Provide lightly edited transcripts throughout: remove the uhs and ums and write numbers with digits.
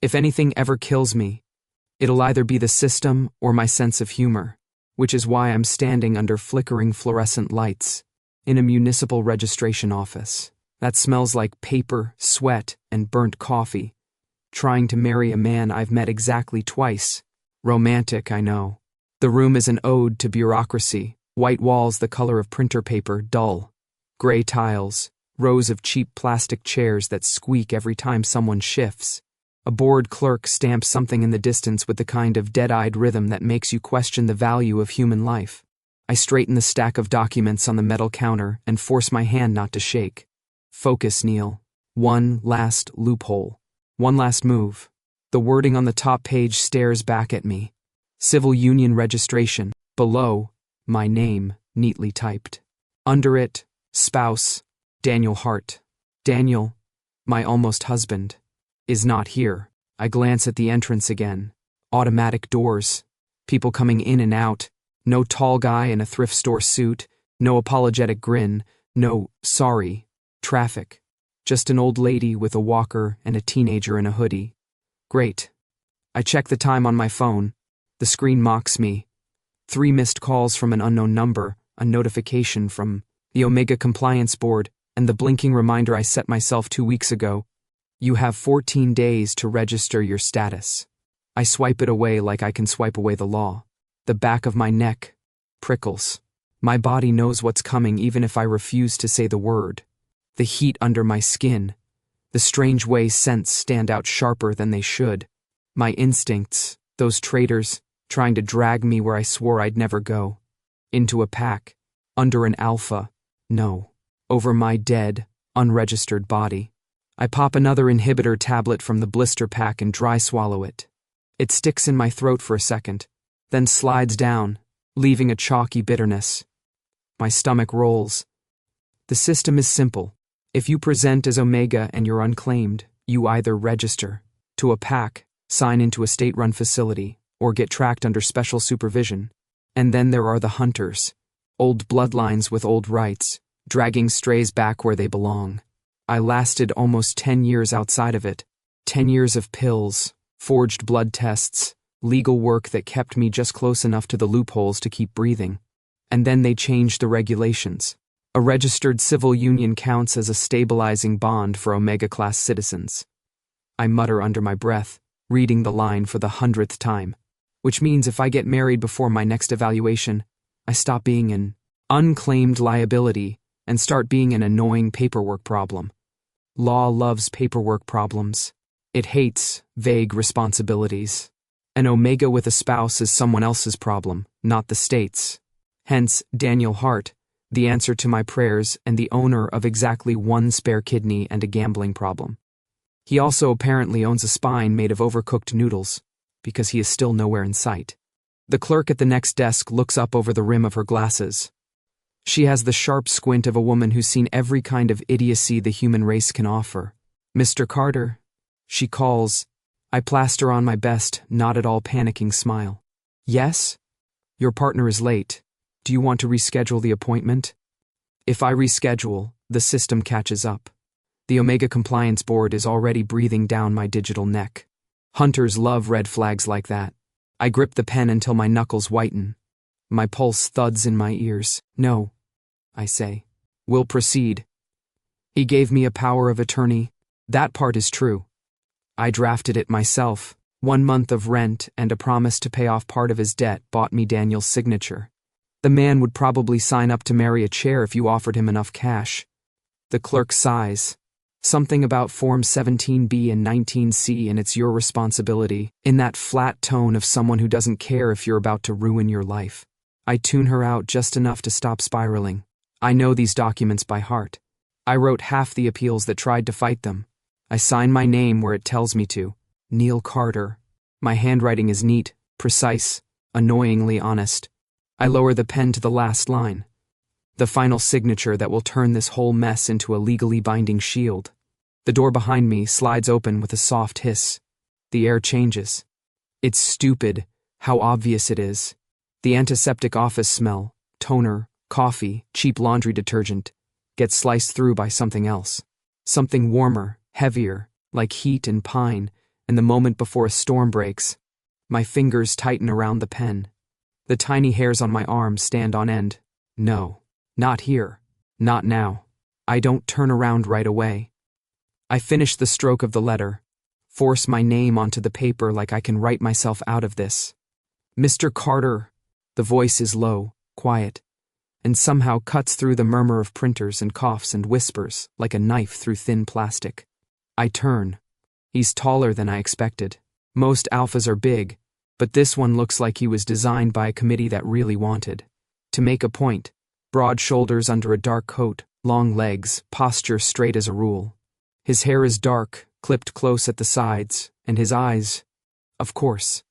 If anything ever kills me, it'll either be the system or my sense of humor, which is why I'm standing under flickering fluorescent lights in a municipal registration office that smells like paper, sweat, and burnt coffee, trying to marry a man I've met exactly twice. Romantic, I know. The room is an ode to bureaucracy, white walls the color of printer paper, dull. Gray tiles, rows of cheap plastic chairs that squeak every time someone shifts. A bored clerk stamps something in the distance with the kind of dead-eyed rhythm that makes you question the value of human life. I straighten the stack of documents on the metal counter and force my hand not to shake. Focus, Neil. One last loophole. One last move. The wording on the top page stares back at me. Civil union registration. Below, my name, neatly typed. Under it, spouse, Daniel Hart. Daniel, my almost husband, is not here. I glance at the entrance again. Automatic doors. People coming in and out. No tall guy in a thrift store suit. No apologetic grin. No, sorry, traffic. Just an old lady with a walker and a teenager in a hoodie. Great. I check the time on my phone. The screen mocks me. 3 missed calls from an unknown number, a notification from the Omega Compliance Board, and the blinking reminder I set myself 2 weeks ago. You have 14 days to register your status. I swipe it away like I can swipe away the law. The back of my neck prickles. My body knows what's coming even if I refuse to say the word. The heat under my skin. The strange way scents stand out sharper than they should. My instincts, those traitors, trying to drag me where I swore I'd never go. Into a pack. Under an alpha. No. Over my dead, unregistered body. I pop another inhibitor tablet from the blister pack and dry swallow it. It sticks in my throat for a second, then slides down, leaving a chalky bitterness. My stomach rolls. The system is simple. If you present as Omega and you're unclaimed, you either register to a pack, sign into a state-run facility, or get tracked under special supervision. And then there are the hunters. Old bloodlines with old rights, dragging strays back where they belong. I lasted almost 10 years outside of it. 10 years of pills, forged blood tests, legal work that kept me just close enough to the loopholes to keep breathing. And then they changed the regulations. A registered civil union counts as a stabilizing bond for Omega-class citizens. I mutter under my breath, reading the line for the 100th time. Which means if I get married before my next evaluation, I stop being an unclaimed liability and start being an annoying paperwork problem. Law loves paperwork problems. It hates vague responsibilities. An Omega with a spouse is someone else's problem, not the state's. Hence, Daniel Hart, the answer to my prayers and the owner of exactly 1 spare kidney and a gambling problem. He also apparently owns a spine made of overcooked noodles, because he is still nowhere in sight. The clerk at the next desk looks up over the rim of her glasses. She has the sharp squint of a woman who's seen every kind of idiocy the human race can offer. Mr. Carter, she calls. I plaster on my best, not at all panicking smile. Yes? Your partner is late. Do you want to reschedule the appointment? If I reschedule, the system catches up. The Omega Compliance Board is already breathing down my digital neck. Hunters love red flags like that. I grip the pen until my knuckles whiten. My pulse thuds in my ears. No, I say. We'll proceed. He gave me a power of attorney. That part is true. I drafted it myself. 1 month of rent and a promise to pay off part of his debt bought me Daniel's signature. The man would probably sign up to marry a chair if you offered him enough cash. The clerk sighs. Something about Form 17B and 19C and it's your responsibility, in that flat tone of someone who doesn't care if you're about to ruin your life. I tune her out just enough to stop spiraling. I know these documents by heart. I wrote half the appeals that tried to fight them. I sign my name where it tells me to. Neil Carter. My handwriting is neat, precise, annoyingly honest. I lower the pen to the last line. The final signature that will turn this whole mess into a legally binding shield. The door behind me slides open with a soft hiss. The air changes. It's stupid, how obvious it is. The antiseptic office smell, toner, coffee, cheap laundry detergent, gets sliced through by something else. Something warmer, heavier, like heat and pine, and the moment before a storm breaks, my fingers tighten around the pen. The tiny hairs on my arms stand on end. No, not here. Not now. I don't turn around right away. I finish the stroke of the letter, force my name onto the paper like I can write myself out of this. Mr. Carter. The voice is low, quiet, and somehow cuts through the murmur of printers and coughs and whispers like a knife through thin plastic. I turn. He's taller than I expected. Most alphas are big, but this one looks like he was designed by a committee that really wanted to make a point. Broad shoulders under a dark coat, long legs, posture straight as a rule. His hair is dark, clipped close at the sides, and his eyes, of course,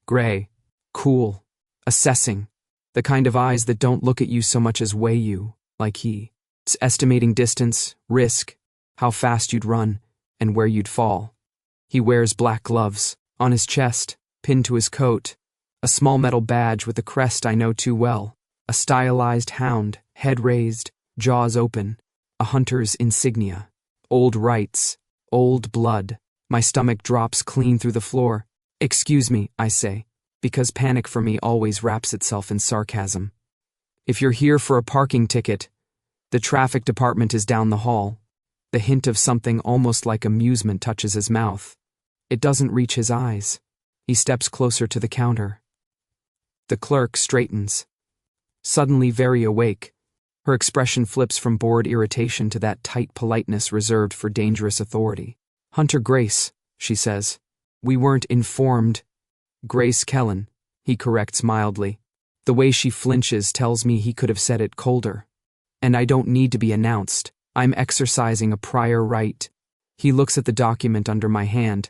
gray, cool, assessing, the kind of eyes that don't look at you so much as weigh you, like he. It's estimating distance, risk, how fast you'd run, and where you'd fall. He wears black gloves, on his chest, pinned to his coat, a small metal badge with a crest I know too well, a stylized hound, head raised, jaws open, a hunter's insignia. Old rights, old blood. My stomach drops clean through the floor. Excuse me, I say, because panic for me always wraps itself in sarcasm. If you're here for a parking ticket, the traffic department is down the hall. The hint of something almost like amusement touches his mouth. It doesn't reach his eyes. He steps closer to the counter. The clerk straightens. Suddenly very awake, her expression flips from bored irritation to that tight politeness reserved for dangerous authority. Hunter Grace, she says. We weren't informed. Grace Kellen, he corrects mildly. The way she flinches tells me he could have said it colder. And I don't need to be announced. I'm exercising a prior right. He looks at the document under my hand.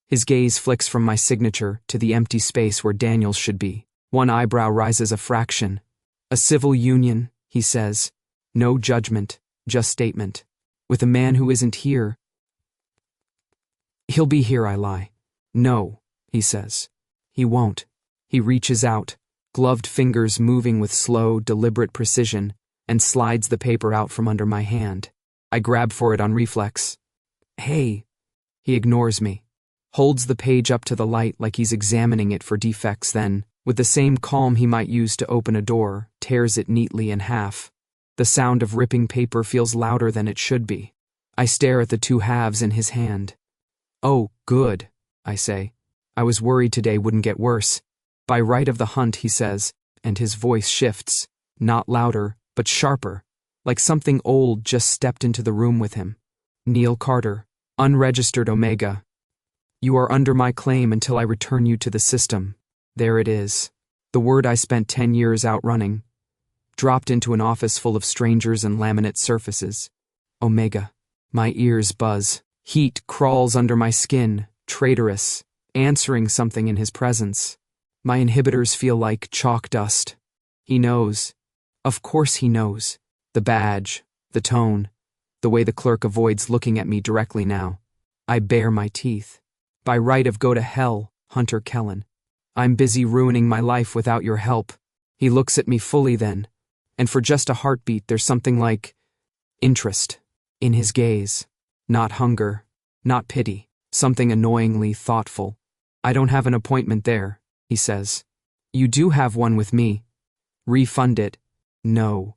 His gaze flicks from my signature to the empty space where Daniel's should be. One eyebrow rises a fraction. A civil union, he says. No judgment, just statement. With a man who isn't here. He'll be here, I lie. No, he says. He won't. He reaches out, gloved fingers moving with slow, deliberate precision, and slides the paper out from under my hand. I grab for it on reflex. Hey. He ignores me. Holds the page up to the light like he's examining it for defects, then, with the same calm he might use to open a door, tears it neatly in half. The sound of ripping paper feels louder than it should be. I stare at the two halves in his hand. Oh, good, I say. I was worried today wouldn't get worse. By right of the hunt, he says, and his voice shifts, not louder, but sharper, like something old just stepped into the room with him. Neil Carter, unregistered Omega. You are under my claim until I return you to the system. There it is. The word I spent 10 years outrunning. Dropped into an office full of strangers and laminate surfaces. Omega. My ears buzz. Heat crawls under my skin, traitorous, answering something in his presence. My inhibitors feel like chalk dust. He knows. Of course he knows. The badge, the tone, the way the clerk avoids looking at me directly now. I bare my teeth. By right of go to hell, Hunter Kellen. I'm busy ruining my life without your help. He looks at me fully then, and for just a heartbeat there's something like interest in his gaze. Not hunger, not pity, something annoyingly thoughtful. I don't have an appointment there, he says. You do have one with me. Refund it. No.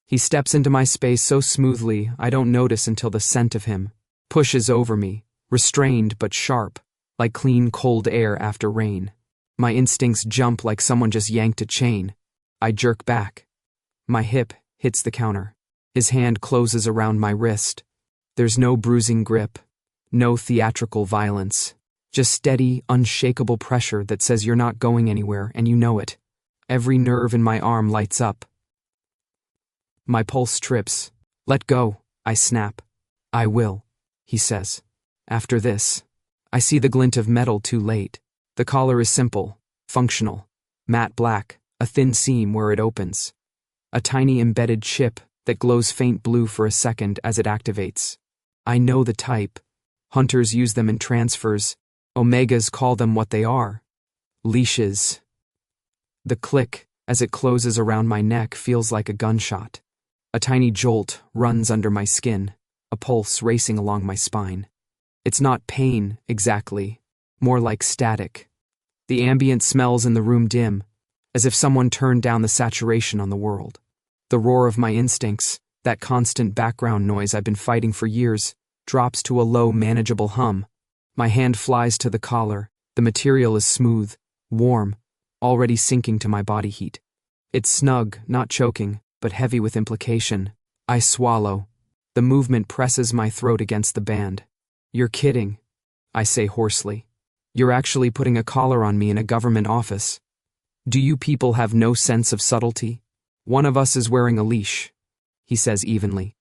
He steps into my space so smoothly I don't notice until the scent of him pushes over me, restrained but sharp, like clean cold air after rain. My instincts jump like someone just yanked a chain. I jerk back. My hip hits the counter. His hand closes around my wrist. There's no bruising grip, no theatrical violence, just steady, unshakable pressure that says you're not going anywhere and you know it. Every nerve in my arm lights up. My pulse trips. Let go, I snap. I will, he says. After this, I see the glint of metal too late. The collar is simple, functional, matte black, a thin seam where it opens. A tiny embedded chip that glows faint blue for a second as it activates. I know the type. Hunters use them in transfers. Omegas call them what they are. Leashes. The click, as it closes around my neck, feels like a gunshot. A tiny jolt runs under my skin, a pulse racing along my spine. It's not pain, exactly. More like static. The ambient smells in the room dim, as if someone turned down the saturation on the world. The roar of my instincts, that constant background noise I've been fighting for years, drops to a low, manageable hum. My hand flies to the collar. The material is smooth, warm, already sinking to my body heat. It's snug, not choking, but heavy with implication. I swallow. The movement presses my throat against the band. You're kidding, I say hoarsely. You're actually putting a collar on me in a government office. Do you people have no sense of subtlety? One of us is wearing a leash, he says evenly.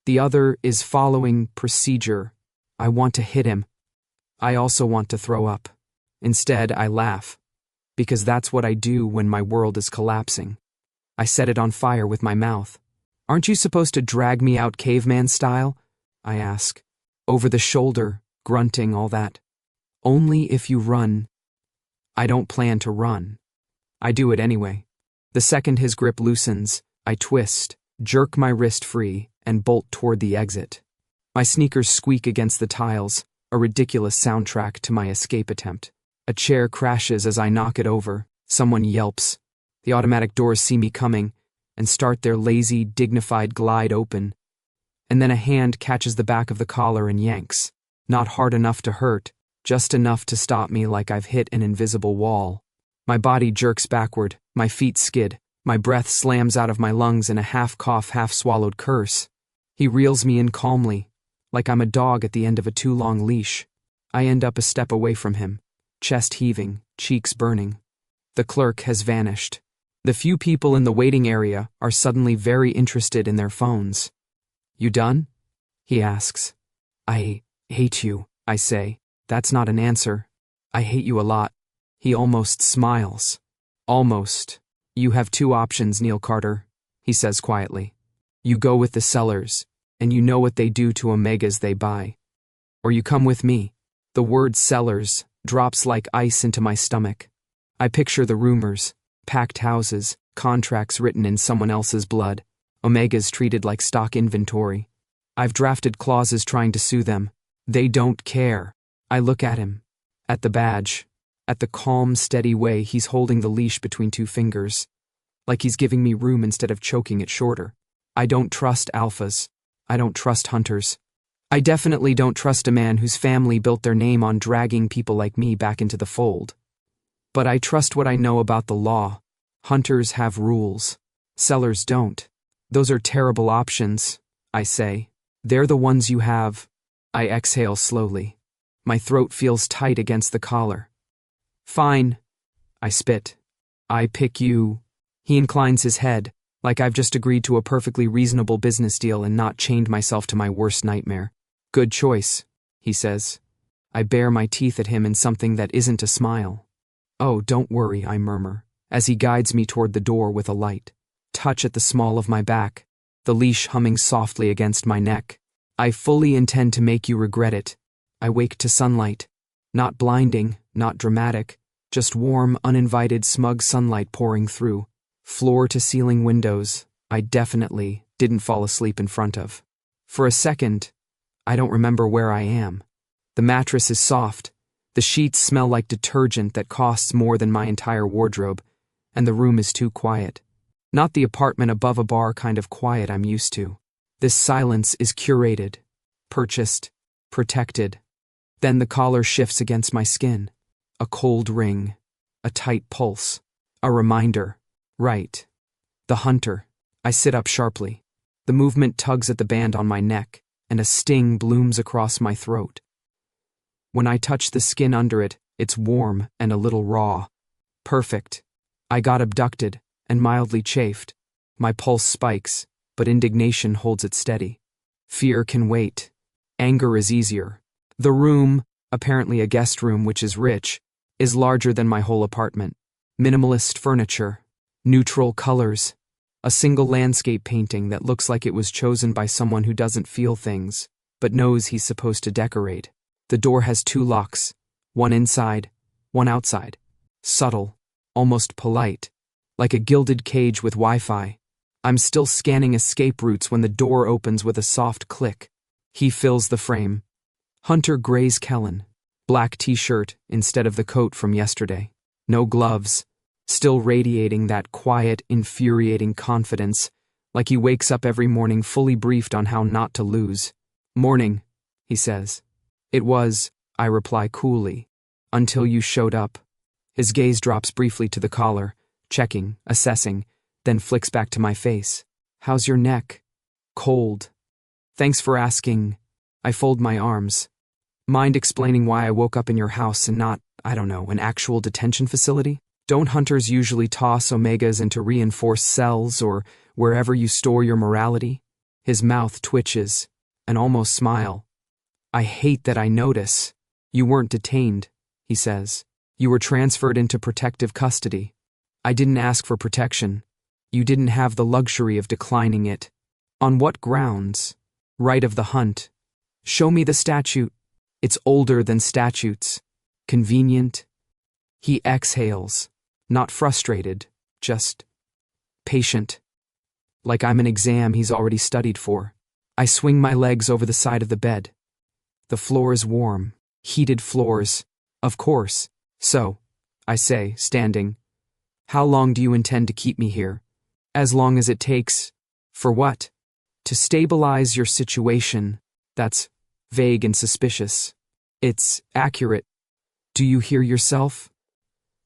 The other is following procedure. I want to hit him. I also want to throw up. Instead, I laugh. Because that's what I do when my world is collapsing. I set it on fire with my mouth. Aren't you supposed to drag me out caveman style? I ask. Over the shoulder, grunting, all that. Only if you run. I don't plan to run. I do it anyway. The second his grip loosens, I twist, jerk my wrist free, and bolt toward the exit. My sneakers squeak against the tiles, a ridiculous soundtrack to my escape attempt. A chair crashes as I knock it over. Someone yelps. The automatic doors see me coming and start their lazy, dignified glide open. And then a hand catches the back of the collar and yanks. Not hard enough to hurt, just enough to stop me like I've hit an invisible wall. My body jerks backward, my feet skid, my breath slams out of my lungs in a half-cough, half-swallowed curse. He reels me in calmly, like I'm a dog at the end of a too long leash. I end up a step away from him, chest heaving, cheeks burning. The clerk has vanished. The few people in the waiting area are suddenly very interested in their phones. You done? He asks. I hate you, I say. That's not an answer. I hate you a lot. He almost smiles. Almost. You have two options, Neil Carter, he says quietly. You go with the sellers, and you know what they do to omegas they buy. Or you come with me. The word sellers drops like ice into my stomach. I picture the rumors, packed houses, contracts written in someone else's blood, omegas treated like stock inventory. I've drafted clauses trying to sue them. They don't care. I look at him, at the badge, at the calm, steady way he's holding the leash between two fingers, like he's giving me room instead of choking it shorter. I don't trust alphas. I don't trust hunters. I definitely don't trust a man whose family built their name on dragging people like me back into the fold. But I trust what I know about the law. Hunters have rules. Sellers don't. Those are terrible options, I say. They're the ones you have. I exhale slowly. My throat feels tight against the collar. Fine. I spit. I pick you. He inclines his head, like I've just agreed to a perfectly reasonable business deal and not chained myself to my worst nightmare. Good choice, he says. I bare my teeth at him in something that isn't a smile. Oh, don't worry, I murmur, as he guides me toward the door with a light touch at the small of my back, the leash humming softly against my neck. I fully intend to make you regret it. I wake to sunlight. Not blinding, not dramatic, just warm, uninvited, smug sunlight pouring through. Floor-to-ceiling windows I definitely didn't fall asleep in front of. For a second, I don't remember where I am. The mattress is soft. The sheets smell like detergent that costs more than my entire wardrobe, and the room is too quiet. Not the apartment above a bar kind of quiet I'm used to. This silence is curated, purchased, protected. Then the collar shifts against my skin. A cold ring, a tight pulse, a reminder. Right. The hunter. I sit up sharply. The movement tugs at the band on my neck, and a sting blooms across my throat. When I touch the skin under it, it's warm and a little raw. Perfect. I got abducted and mildly chafed. My pulse spikes, but indignation holds it steady. Fear can wait. Anger is easier. The room, apparently a guest room which is rich, is larger than my whole apartment. Minimalist furniture, neutral colors, a single landscape painting that looks like it was chosen by someone who doesn't feel things, but knows he's supposed to decorate. The door has two locks, one inside, one outside. Subtle, almost polite, like a gilded cage with Wi-Fi. I'm still scanning escape routes when the door opens with a soft click. He fills the frame. Hunter Gray's Kellen. Black t-shirt instead of the coat from yesterday. No gloves. Still radiating that quiet, infuriating confidence, like he wakes up every morning fully briefed on how not to lose. Morning, he says. It was, I reply coolly, until you showed up. His gaze drops briefly to the collar, checking, assessing, then flicks back to my face. How's your neck? Cold. Thanks for asking. I fold my arms. Mind explaining why I woke up in your house and not, I don't know, an actual detention facility? Don't hunters usually toss omegas into reinforced cells or wherever you store your morality? His mouth twitches, an almost smile. I hate that I notice. You weren't detained, he says. You were transferred into protective custody. I didn't ask for protection. You didn't have the luxury of declining it. On what grounds? Right of the hunt. Show me the statute. It's older than statutes. Convenient. He exhales. Not frustrated, just patient. Like I'm an exam he's already studied for. I swing my legs over the side of the bed. The floor is warm. Heated floors. Of course. So, I say, standing. How long do you intend to keep me here? As long as it takes. For what? To stabilize your situation. That's vague and suspicious. It's accurate. Do you hear yourself?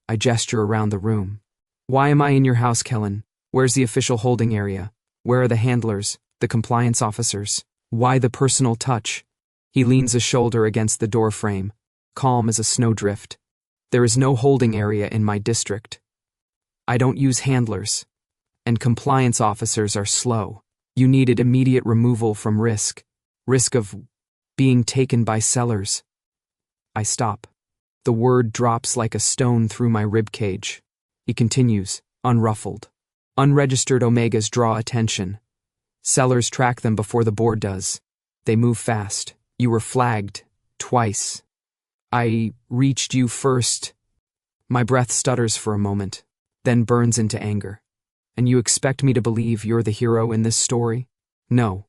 I gesture around the room. Why am I in your house, Kellen? Where's the official holding area? Where are the handlers, the compliance officers? Why the personal touch? He leans a shoulder against the door frame, calm as a snowdrift. There is no holding area in my district. I don't use handlers. And compliance officers are slow. You needed immediate removal from risk of being taken by sellers. I stop. The word drops like a stone through my ribcage. He continues, unruffled. Unregistered omegas draw attention. Sellers track them before the board does. They move fast. You were flagged. Twice. I reached you first. My breath stutters for a moment, then burns into anger. And you expect me to believe you're the hero in this story? No,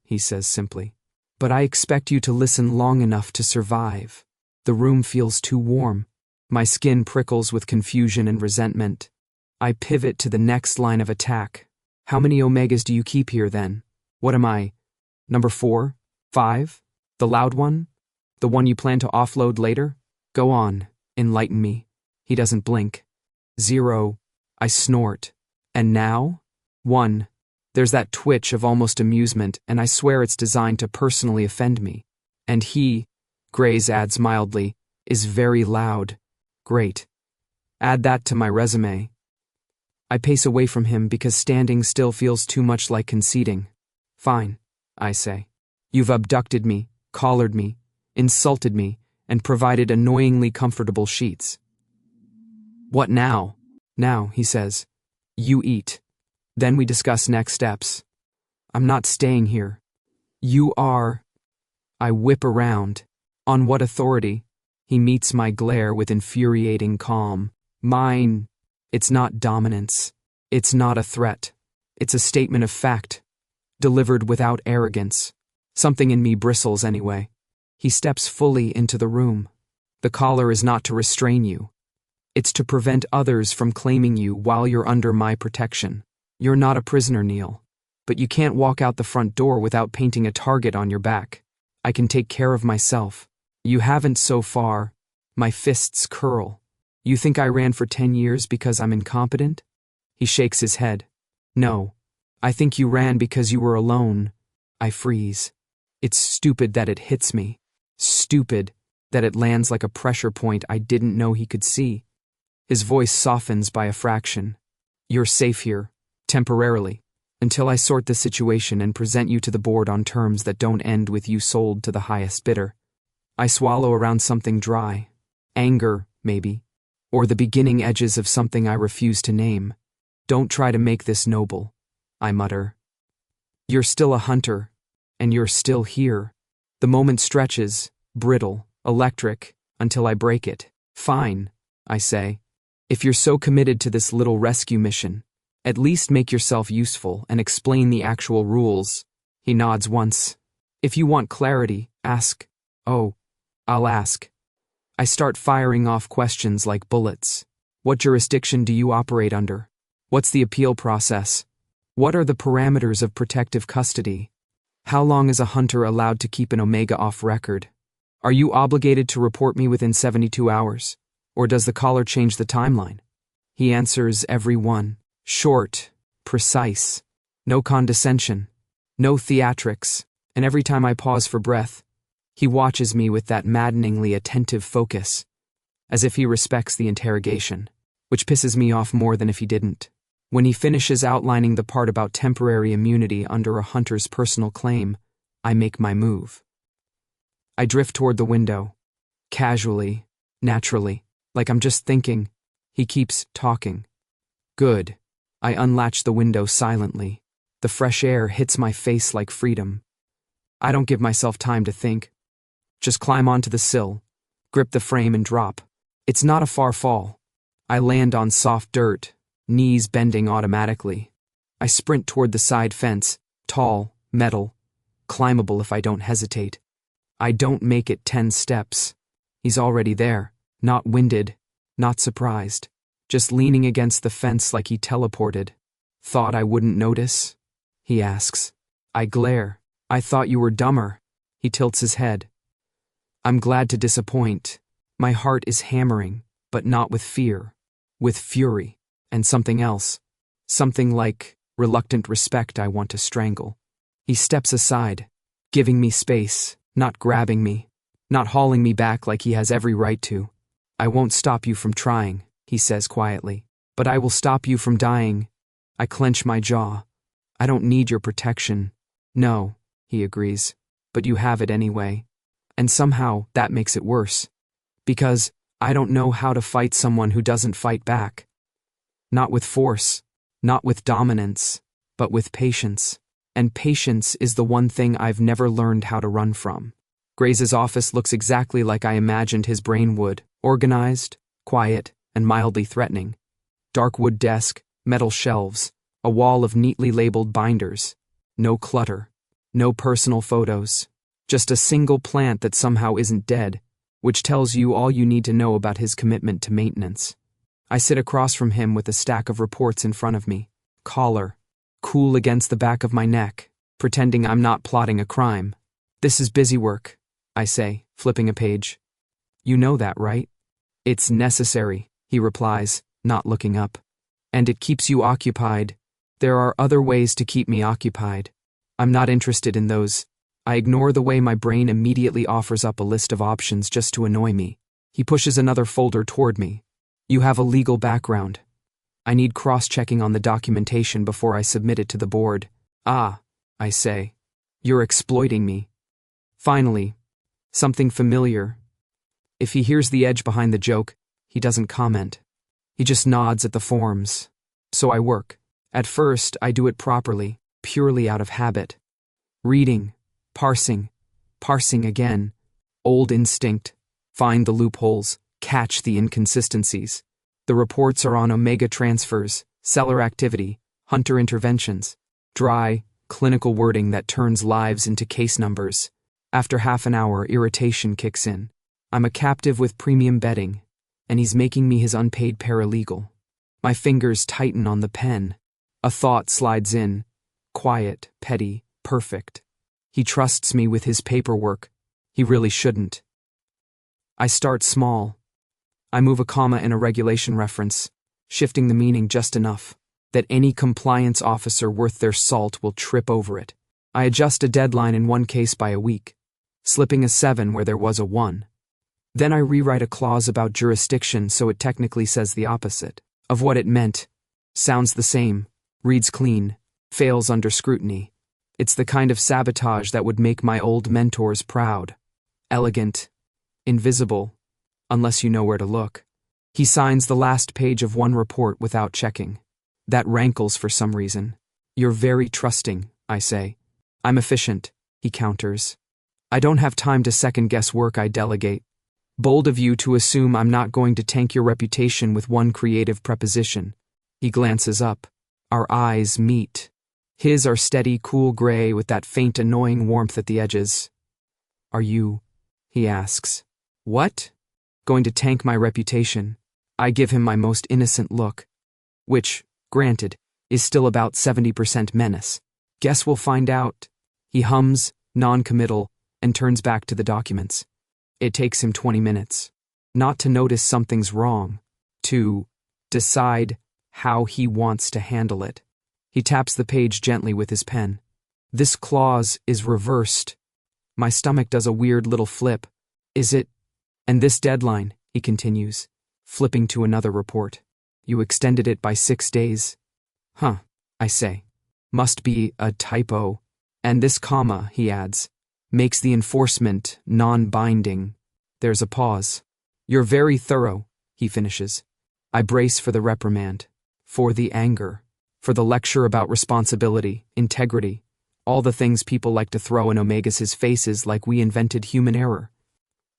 he says simply. But I expect you to listen long enough to survive. The room feels too warm. My skin prickles with confusion and resentment. I pivot to the next line of attack. How many omegas do you keep here then? What am I? Number 4? 5? The loud one? The one you plan to offload later? Go on, enlighten me. He doesn't blink. 0. I snort. And now? 1. There's that twitch of almost amusement, and I swear it's designed to personally offend me. And he, Grays adds mildly, is very loud. Great. Add that to my resume. I pace away from him because standing still feels too much like conceding. Fine, I say. You've abducted me, collared me, insulted me, and provided annoyingly comfortable sheets. What now? Now, he says. You eat. Then we discuss next steps. I'm not staying here. You are. I whip around. On what authority? He meets my glare with infuriating calm. Mine. It's not dominance. It's not a threat. It's a statement of fact. Delivered without arrogance. Something in me bristles anyway. He steps fully into the room. The collar is not to restrain you. It's to prevent others from claiming you while you're under my protection. You're not a prisoner, Neil. But you can't walk out the front door without painting a target on your back. I can take care of myself. You haven't so far. My fists curl. You think I ran for 10 years because I'm incompetent? He shakes his head. No. I think you ran because you were alone. I freeze. It's stupid that it hits me. Stupid that it lands like a pressure point I didn't know he could see. His voice softens by a fraction. You're safe here, temporarily, until I sort the situation and present you to the board on terms that don't end with you sold to the highest bidder. I swallow around something dry. Anger, maybe. Or the beginning edges of something I refuse to name. Don't try to make this noble, I mutter. You're still a hunter, and you're still here. The moment stretches, brittle, electric, until I break it. Fine, I say. If you're so committed to this little rescue mission, at least make yourself useful and explain the actual rules. He nods once. If you want clarity, ask. Oh, I'll ask. I start firing off questions like bullets. What jurisdiction do you operate under? What's the appeal process? What are the parameters of protective custody? How long is a hunter allowed to keep an omega off record? Are you obligated to report me within 72 hours? Or does the caller change the timeline? He answers every one. Short, precise, no condescension, no theatrics, and every time I pause for breath, he watches me with that maddeningly attentive focus, as if he respects the interrogation, which pisses me off more than if he didn't. When he finishes outlining the part about temporary immunity under a hunter's personal claim, I make my move. I drift toward the window, casually, naturally, like I'm just thinking. He keeps talking. Good. I unlatch the window silently. The fresh air hits my face like freedom. I don't give myself time to think. Just climb onto the sill, grip the frame and drop. It's not a far fall. I land on soft dirt, knees bending automatically. I sprint toward the side fence, tall, metal, climbable if I don't hesitate. I don't make it 10 steps. He's already there, not winded, not surprised, just leaning against the fence like he teleported. Thought I wouldn't notice? He asks. I glare. I thought you were dumber. He tilts his head. I'm glad to disappoint. My heart is hammering, but not with fear, with fury, and something else. Something like reluctant respect I want to strangle. He steps aside, giving me space, not grabbing me, not hauling me back like he has every right to. I won't stop you from trying, he says quietly, but I will stop you from dying. I clench my jaw. I don't need your protection. No, he agrees, but you have it anyway. And somehow that makes it worse. Because I don't know how to fight someone who doesn't fight back. Not with force, not with dominance, but with patience. And patience is the one thing I've never learned how to run from. Grace's office looks exactly like I imagined his brain would, organized, quiet, and mildly threatening. Dark wood desk, metal shelves, a wall of neatly labeled binders. No clutter, no personal photos. Just a single plant that somehow isn't dead, which tells you all you need to know about his commitment to maintenance. I sit across from him with a stack of reports in front of me, collar, cool against the back of my neck, pretending I'm not plotting a crime. This is busy work, I say, flipping a page. You know that, right? It's necessary, he replies, not looking up. And it keeps you occupied. There are other ways to keep me occupied. I'm not interested in those. I ignore the way my brain immediately offers up a list of options just to annoy me. He pushes another folder toward me. You have a legal background. I need cross-checking on the documentation before I submit it to the board. Ah, I say. You're exploiting me. Finally, something familiar. If he hears the edge behind the joke, he doesn't comment. He just nods at the forms. So I work. At first, I do it properly, purely out of habit. Reading, parsing again. Old instinct. Find the loopholes, catch the inconsistencies. The reports are on omega transfers, seller activity, hunter interventions. Dry, clinical wording that turns lives into case numbers. After half an hour, irritation kicks in. I'm a captive with premium betting, and he's making me his unpaid paralegal. My fingers tighten on the pen. A thought slides in. Quiet, petty, perfect. He trusts me with his paperwork. He really shouldn't. I start small. I move a comma in a regulation reference, shifting the meaning just enough that any compliance officer worth their salt will trip over it. I adjust a deadline in one case by a week, slipping a 7 where there was a 1. Then I rewrite a clause about jurisdiction so it technically says the opposite of what it meant. Sounds the same, reads clean, fails under scrutiny. It's the kind of sabotage that would make my old mentors proud. Elegant, invisible, unless you know where to look. He signs the last page of one report without checking. That rankles for some reason. You're very trusting, I say. I'm efficient, he counters. I don't have time to second-guess work I delegate. Bold of you to assume I'm not going to tank your reputation with one creative preposition. He glances up. Our eyes meet. His are steady, cool gray with that faint, annoying warmth at the edges. Are you? he asks. What? Going to tank my reputation? I give him my most innocent look, which, granted, is still about 70% menace. Guess we'll find out. He hums, non-committal, and turns back to the documents. It takes him 20 minutes. Not to notice something's wrong, to decide how he wants to handle it. He taps the page gently with his pen. This clause is reversed. My stomach does a weird little flip. Is it? And this deadline, he continues, flipping to another report. You extended it by 6 days. Huh, I say. Must be a typo. And this comma, he adds, makes the enforcement non-binding. There's a pause. You're very thorough, he finishes. I brace for the reprimand, for the anger, for the lecture about responsibility, integrity, all the things people like to throw in Omega's faces like we invented human error.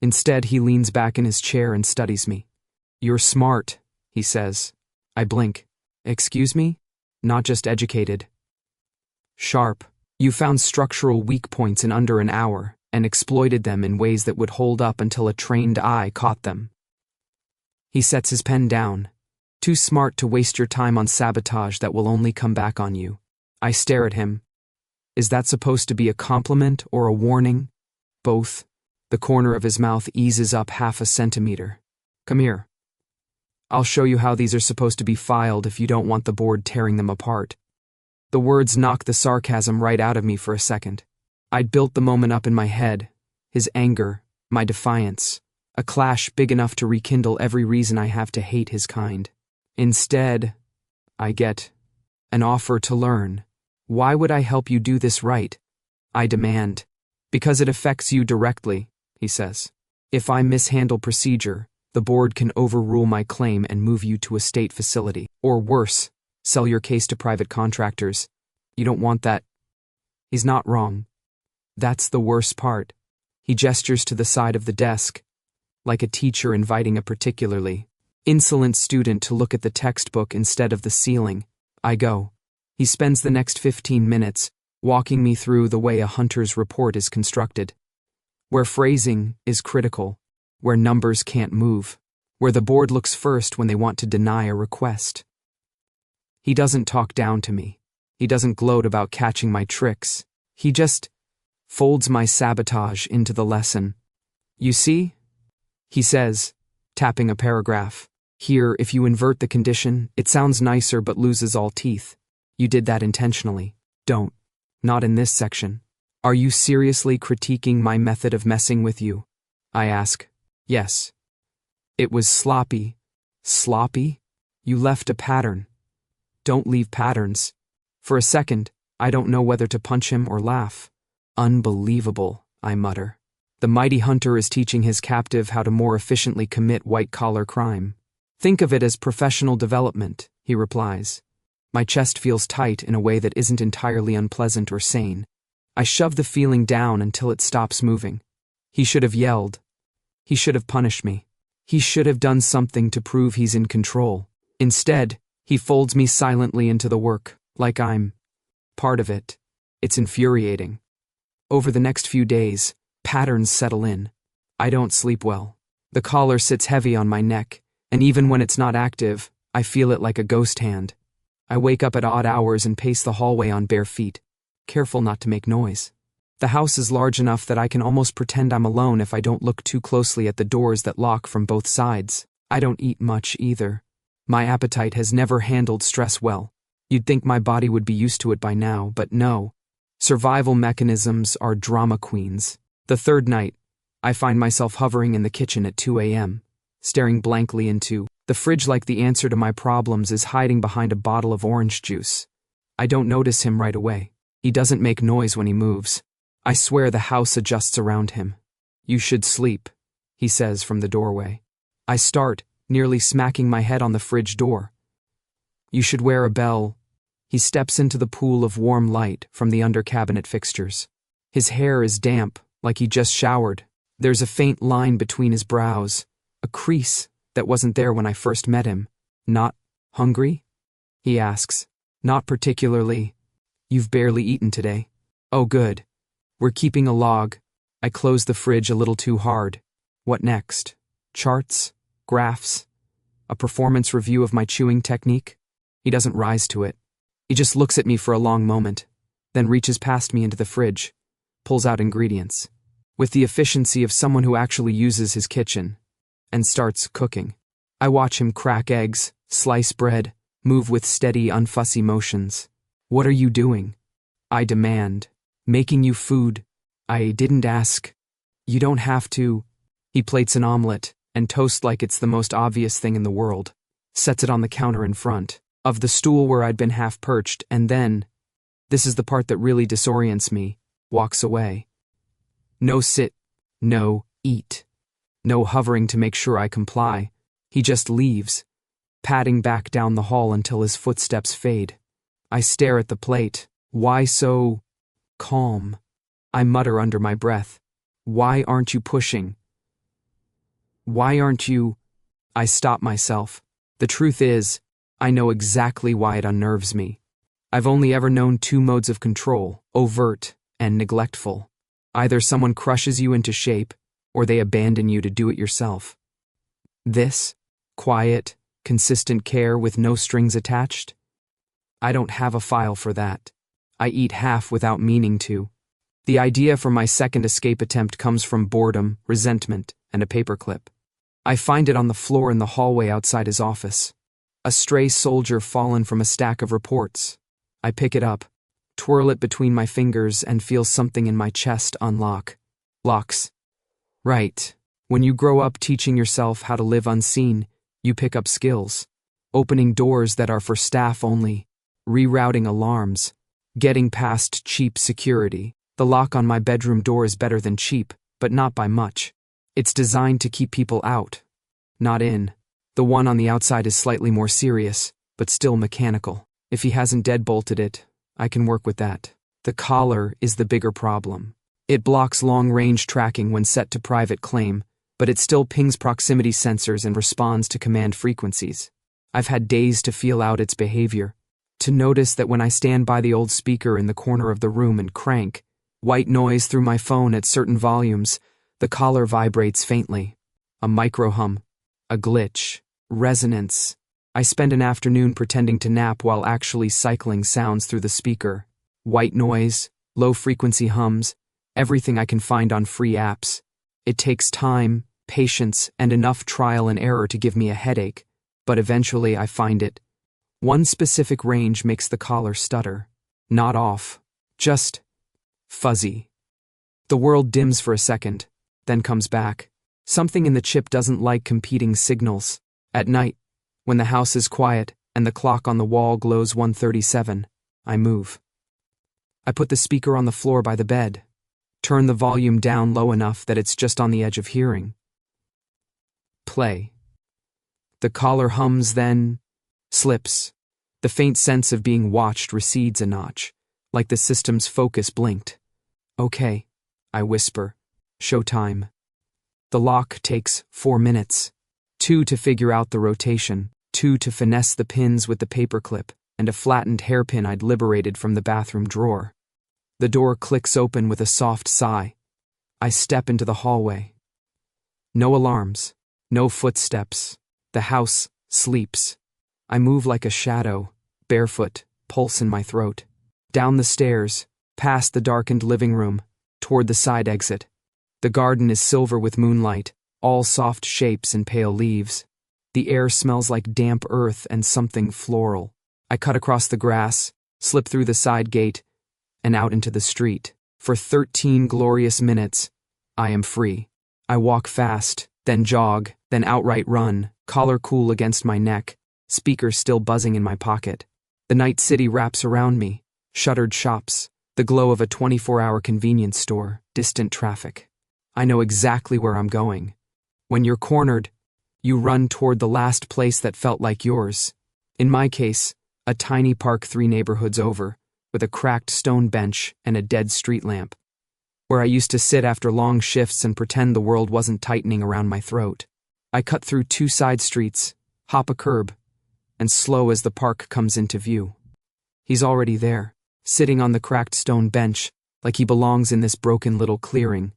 Instead, he leans back in his chair and studies me. You're smart, he says. I blink. Excuse me? Not just educated. Sharp. You found structural weak points in under an hour and exploited them in ways that would hold up until a trained eye caught them. He sets his pen down. Too smart to waste your time on sabotage that will only come back on you. I stare at him. Is that supposed to be a compliment or a warning? Both. The corner of his mouth eases up 0.5 centimeter. Come here. I'll show you how these are supposed to be filed if you don't want the board tearing them apart. The words knock the sarcasm right out of me for a second. I'd built the moment up in my head. His anger, my defiance, a clash big enough to rekindle every reason I have to hate his kind. Instead, I get an offer to learn. Why would I help you do this right? I demand. Because it affects you directly, he says. If I mishandle procedure, the board can overrule my claim and move you to a state facility. Or worse, sell your case to private contractors. You don't want that. He's not wrong. That's the worst part. He gestures to the side of the desk, like a teacher inviting a particularly insolent student to look at the textbook instead of the ceiling. I go. He spends the next 15 minutes walking me through the way a hunter's report is constructed, where phrasing is critical, where numbers can't move, where the board looks first when they want to deny a request. He doesn't talk down to me. He doesn't gloat about catching my tricks. He just folds my sabotage into the lesson. You see? He says, tapping a paragraph. Here, if you invert the condition, it sounds nicer but loses all teeth. You did that intentionally. Don't. Not in this section. Are you seriously critiquing my method of messing with you? I ask. Yes. It was sloppy. Sloppy? You left a pattern. Don't leave patterns. For a second, I don't know whether to punch him or laugh. Unbelievable, I mutter. The mighty hunter is teaching his captive how to more efficiently commit white-collar crime. Think of it as professional development, he replies. My chest feels tight in a way that isn't entirely unpleasant or sane. I shove the feeling down until it stops moving. He should have yelled. He should have punished me. He should have done something to prove he's in control. Instead, he folds me silently into the work, like I'm part of it. It's infuriating. Over the next few days, patterns settle in. I don't sleep well. The collar sits heavy on my neck, and even when it's not active, I feel it like a ghost hand. I wake up at odd hours and pace the hallway on bare feet, careful not to make noise. The house is large enough that I can almost pretend I'm alone if I don't look too closely at the doors that lock from both sides. I don't eat much either. My appetite has never handled stress well. You'd think my body would be used to it by now, but no. Survival mechanisms are drama queens. The third night, I find myself hovering in the kitchen at 2 a.m., staring blankly into the fridge like the answer to my problems is hiding behind a bottle of orange juice. I don't notice him right away. He doesn't make noise when he moves. I swear the house adjusts around him. You should sleep, he says from the doorway. I start, nearly smacking my head on the fridge door. You should wear a bell. He steps into the pool of warm light from the under-cabinet fixtures. His hair is damp, like he just showered. There's a faint line between his brows, a crease that wasn't there when I first met him. Not hungry? He asks. Not particularly. You've barely eaten today. Oh, good. We're keeping a log. I closed the fridge a little too hard. What next? Charts? Graphs? A performance review of my chewing technique? He doesn't rise to it. He just looks at me for a long moment, then reaches past me into the fridge, pulls out ingredients, with the efficiency of someone who actually uses his kitchen, and starts cooking. I watch him crack eggs, slice bread, move with steady, unfussy motions. What are you doing? I demand. Making you food. I didn't ask. You don't have to. He plates an omelet and toast like it's the most obvious thing in the world, sets it on the counter in front of the stool where I'd been half perched, and then, this is the part that really disorients me, walks away. No sit, no eat, no hovering to make sure I comply. He just leaves, padding back down the hall until his footsteps fade. I stare at the plate. Why so calm? I mutter under my breath. Why aren't you pushing? Why aren't you? I stop myself. The truth is, I know exactly why it unnerves me. I've only ever known two modes of control, overt and neglectful. Either someone crushes you into shape, or they abandon you to do it yourself. This, quiet, consistent care with no strings attached? I don't have a file for that. I eat half without meaning to. The idea for my second escape attempt comes from boredom, resentment, and a paperclip. I find it on the floor in the hallway outside his office. A stray soldier fallen from a stack of reports. I pick it up, twirl it between my fingers, and feel something in my chest unlock. Locks. Right. When you grow up teaching yourself how to live unseen, you pick up skills. Opening doors that are for staff only, rerouting alarms, getting past cheap security. The lock on my bedroom door is better than cheap, but not by much. It's designed to keep people out, not in. The one on the outside is slightly more serious, but still mechanical. If he hasn't deadbolted it, I can work with that. The collar is the bigger problem. It blocks long-range tracking when set to private claim, but it still pings proximity sensors and responds to command frequencies. I've had days to feel out its behavior, to notice that when I stand by the old speaker in the corner of the room and crank white noise through my phone at certain volumes, the collar vibrates faintly. A micro-hum, a glitch, resonance. I spend an afternoon pretending to nap while actually cycling sounds through the speaker. White noise, low-frequency hums, everything I can find on free apps. It takes time, patience, and enough trial and error to give me a headache, but eventually I find it. One specific range makes the collar stutter. Not off, just fuzzy. The world dims for a second, then comes back. Something in the chip doesn't like competing signals. At night, when the house is quiet and the clock on the wall glows 1:37, I move. I put the speaker on the floor by the bed, turn the volume down low enough that it's just on the edge of hearing. Play. The collar hums, then slips. The faint sense of being watched recedes a notch, like the system's focus blinked. Okay, I whisper. Showtime. The lock takes 4 minutes. 2 to figure out the rotation, 2 to finesse the pins with the paperclip, and a flattened hairpin I'd liberated from the bathroom drawer. The door clicks open with a soft sigh. I step into the hallway. No alarms, no footsteps. The house sleeps. I move like a shadow, barefoot, pulse in my throat. Down the stairs, past the darkened living room, toward the side exit. The garden is silver with moonlight, all soft shapes and pale leaves. The air smells like damp earth and something floral. I cut across the grass, slip through the side gate, and out into the street. For 13 glorious minutes, I am free. I walk fast, then jog, then outright run, collar cool against my neck, speaker still buzzing in my pocket. The night city wraps around me, shuttered shops, the glow of a 24-hour convenience store, distant traffic. I know exactly where I'm going. When you're cornered, you run toward the last place that felt like yours. In my case, a tiny park 3 neighborhoods over, with a cracked stone bench and a dead street lamp, where I used to sit after long shifts and pretend the world wasn't tightening around my throat. I cut through 2 side streets, hop a curb, and slow as the park comes into view. He's already there, sitting on the cracked stone bench, like he belongs in this broken little clearing,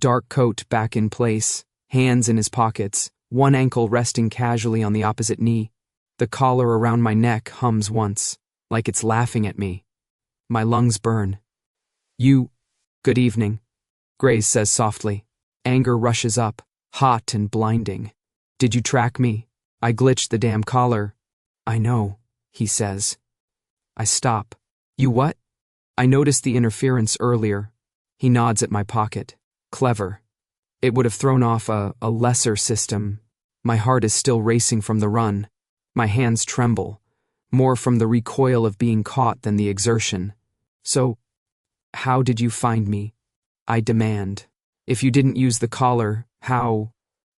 dark coat back in place, hands in his pockets, one ankle resting casually on the opposite knee. The collar around my neck hums once, like it's laughing at me. My lungs burn. Good evening, Grace says softly. Anger rushes up, hot and blinding. Did you track me? I glitched the damn collar. I know, he says. I stop. You what? I noticed the interference earlier. He nods at my pocket. Clever. It would have thrown off a lesser system. My heart is still racing from the run. My hands tremble, more from the recoil of being caught than the exertion. So, how did you find me? I demand. If you didn't use the collar, how?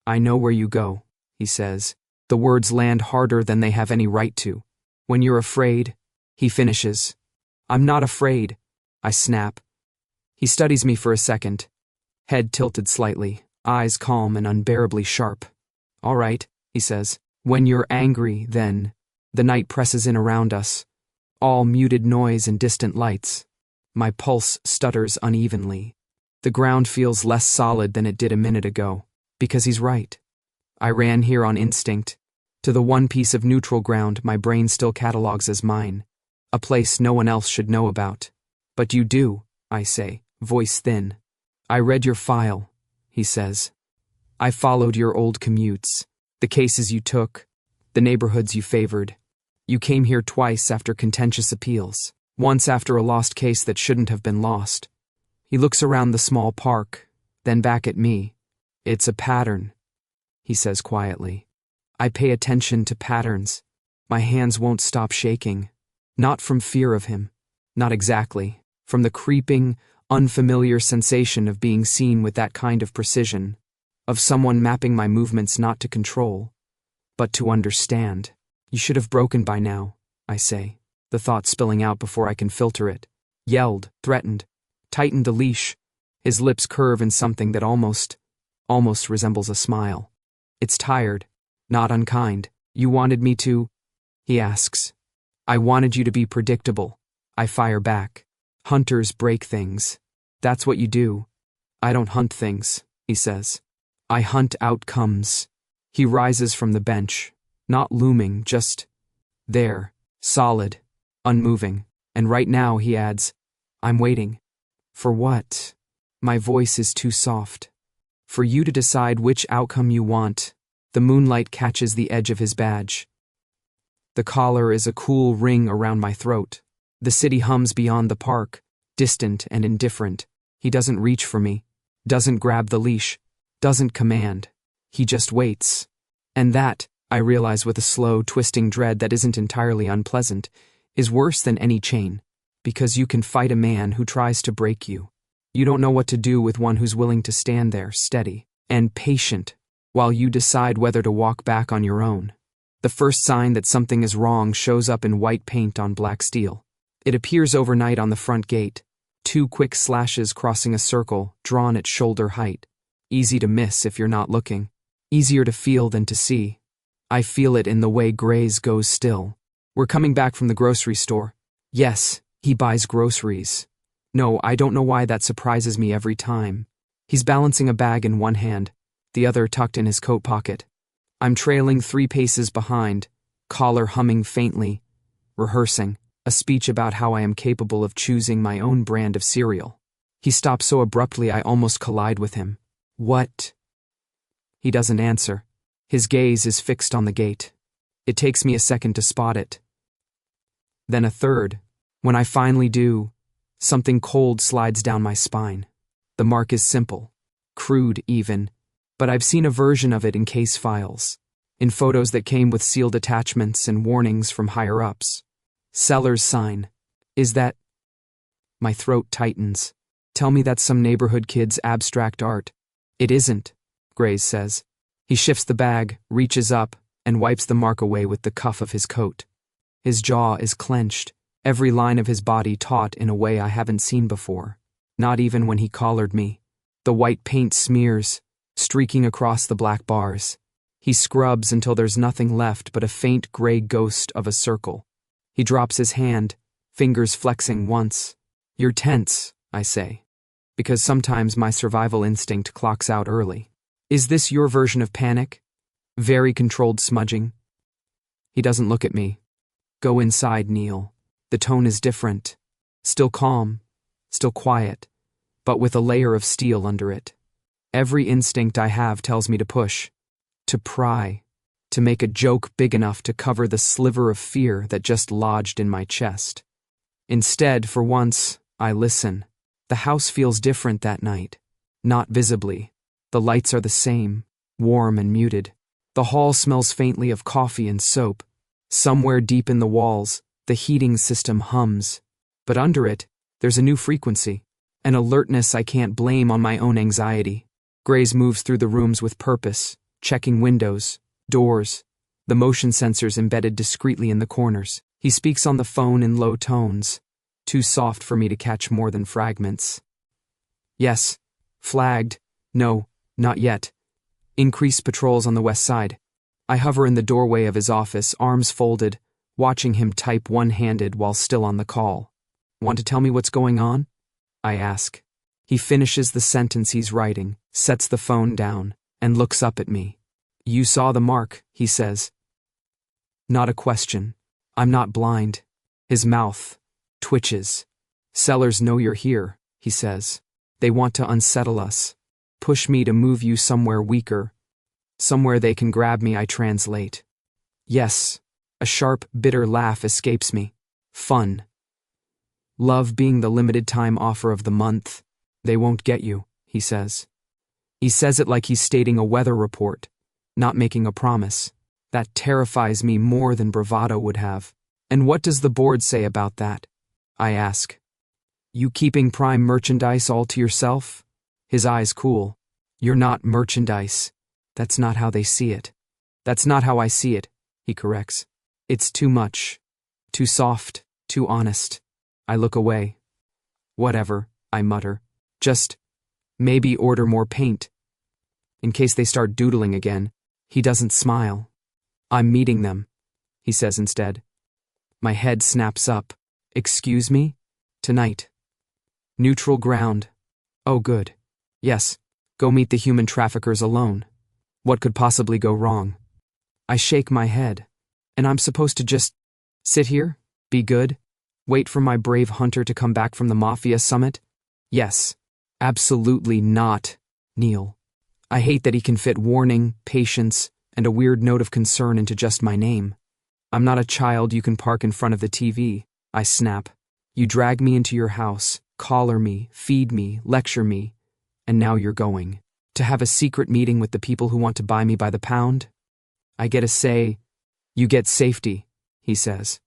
I know where you go, he says. The words land harder than they have any right to. When you're afraid, he finishes. I'm not afraid, I snap. He studies me for a second, head tilted slightly, eyes calm and unbearably sharp. All right, he says. When you're angry, then. The night presses in around us. All muted noise and distant lights. My pulse stutters unevenly. The ground feels less solid than it did a minute ago, because he's right. I ran here on instinct, to the one piece of neutral ground my brain still catalogs as mine, a place no one else should know about. But you do, I say, voice thin. I read your file, he says. I followed your old commutes, the cases you took, the neighborhoods you favored. You came here twice after contentious appeals, once after a lost case that shouldn't have been lost. He looks around the small park, then back at me. It's a pattern, he says quietly. I pay attention to patterns. My hands won't stop shaking. Not from fear of him. Not exactly. From the creeping, unfamiliar sensation of being seen with that kind of precision. Of someone mapping my movements not to control, but to understand. You should have broken by now, I say, the thought spilling out before I can filter it. Yelled, threatened, tightened the leash. His lips curve in something that almost resembles a smile. It's tired, not unkind. You wanted me to? He asks. I wanted you to be predictable. I fire back. Hunters break things. That's what you do. I don't hunt things, he says. I hunt outcomes. He rises from the bench, not looming, just there, solid, unmoving. And right now, he adds, I'm waiting. For what? My voice is too soft. For you to decide which outcome you want. The moonlight catches the edge of his badge. The collar is a cool ring around my throat. The city hums beyond the park, distant and indifferent. He doesn't reach for me, doesn't grab the leash, doesn't command. He just waits. And that, I realize with a slow, twisting dread that isn't entirely unpleasant, is worse than any chain, because you can fight a man who tries to break you. You don't know what to do with one who's willing to stand there, steady and patient, while you decide whether to walk back on your own. The first sign that something is wrong shows up in white paint on black steel. It appears overnight on the front gate, 2 quick slashes crossing a circle, drawn at shoulder height. Easy to miss if you're not looking. Easier to feel than to see. I feel it in the way Gray's goes still. We're coming back from the grocery store. Yes, he buys groceries. No, I don't know why that surprises me every time. He's balancing a bag in one hand, the other tucked in his coat pocket. I'm trailing 3 paces behind, collar humming faintly, rehearsing, a speech about how I am capable of choosing my own brand of cereal. He stops so abruptly I almost collide with him. What? He doesn't answer. His gaze is fixed on the gate. It takes me a second to spot it. Then a third. When I finally do, something cold slides down my spine. The mark is simple, crude even, but I've seen a version of it in case files, in photos that came with sealed attachments and warnings from higher-ups. Seller's sign. Is that... My throat tightens. Tell me that's some neighborhood kid's abstract art. It isn't, Grace says. He shifts the bag, reaches up, and wipes the mark away with the cuff of his coat. His jaw is clenched, every line of his body taut in a way I haven't seen before. Not even when he collared me. The white paint smears, streaking across the black bars. He scrubs until there's nothing left but a faint gray ghost of a circle. He drops his hand, fingers flexing once. You're tense, I say. because sometimes my survival instinct clocks out early. Is this your version of panic? Very controlled smudging? He doesn't look at me. Go inside, Neil. The tone is different. Still calm, still quiet, but with a layer of steel under it. Every instinct I have tells me to push, to pry, to make a joke big enough to cover the sliver of fear that just lodged in my chest. Instead, for once, I listen. The house feels different that night. Not visibly. The lights are the same, warm and muted. The hall smells faintly of coffee and soap. Somewhere deep in the walls, the heating system hums. But under it, there's a new frequency, an alertness I can't blame on my own anxiety. Grays moves through the rooms with purpose, checking windows, doors, the motion sensors embedded discreetly in the corners. He speaks on the phone in low tones, too soft for me to catch more than fragments. Yes. Flagged. No, not yet. Increased patrols on the west side. I hover in the doorway of his office, arms folded, watching him type one-handed while still on the call. Want to tell me what's going on? I ask. He finishes the sentence he's writing, sets the phone down, and looks up at me. You saw the mark, he says. Not a question. I'm not blind. His mouth twitches. Sellers know you're here, he says. They want to unsettle us. Push me to move you somewhere weaker. Somewhere they can grab me, I translate. Yes. A sharp, bitter laugh escapes me. Fun. Love being the limited time offer of the month. They won't get you, he says. He says it like he's stating a weather report, not making a promise. That terrifies me more than bravado would have. And what does the board say about that? I ask. You keeping prime merchandise all to yourself? His eyes cool. You're not merchandise. That's not how they see it. That's not how I see it, he corrects. It's too much. Too soft. Too honest. I look away. Whatever, I mutter. Just, maybe order more paint. In case they start doodling again. He doesn't smile. I'm meeting them, he says instead. My head snaps up. Excuse me? Tonight. Neutral ground. Oh, good. Yes, go meet the human traffickers alone. What could possibly go wrong? I shake my head. And I'm supposed to just sit here? Be good? Wait for my brave hunter to come back from the Mafia summit? Yes. Absolutely not, Neil. I hate that he can fit warning, patience, and a weird note of concern into just my name. I'm not a child you can park in front of the TV, I snap. You drag me into your house, collar me, feed me, lecture me, and now you're going. To have a secret meeting with the people who want to buy me by the pound? I get a say. You get safety, he says.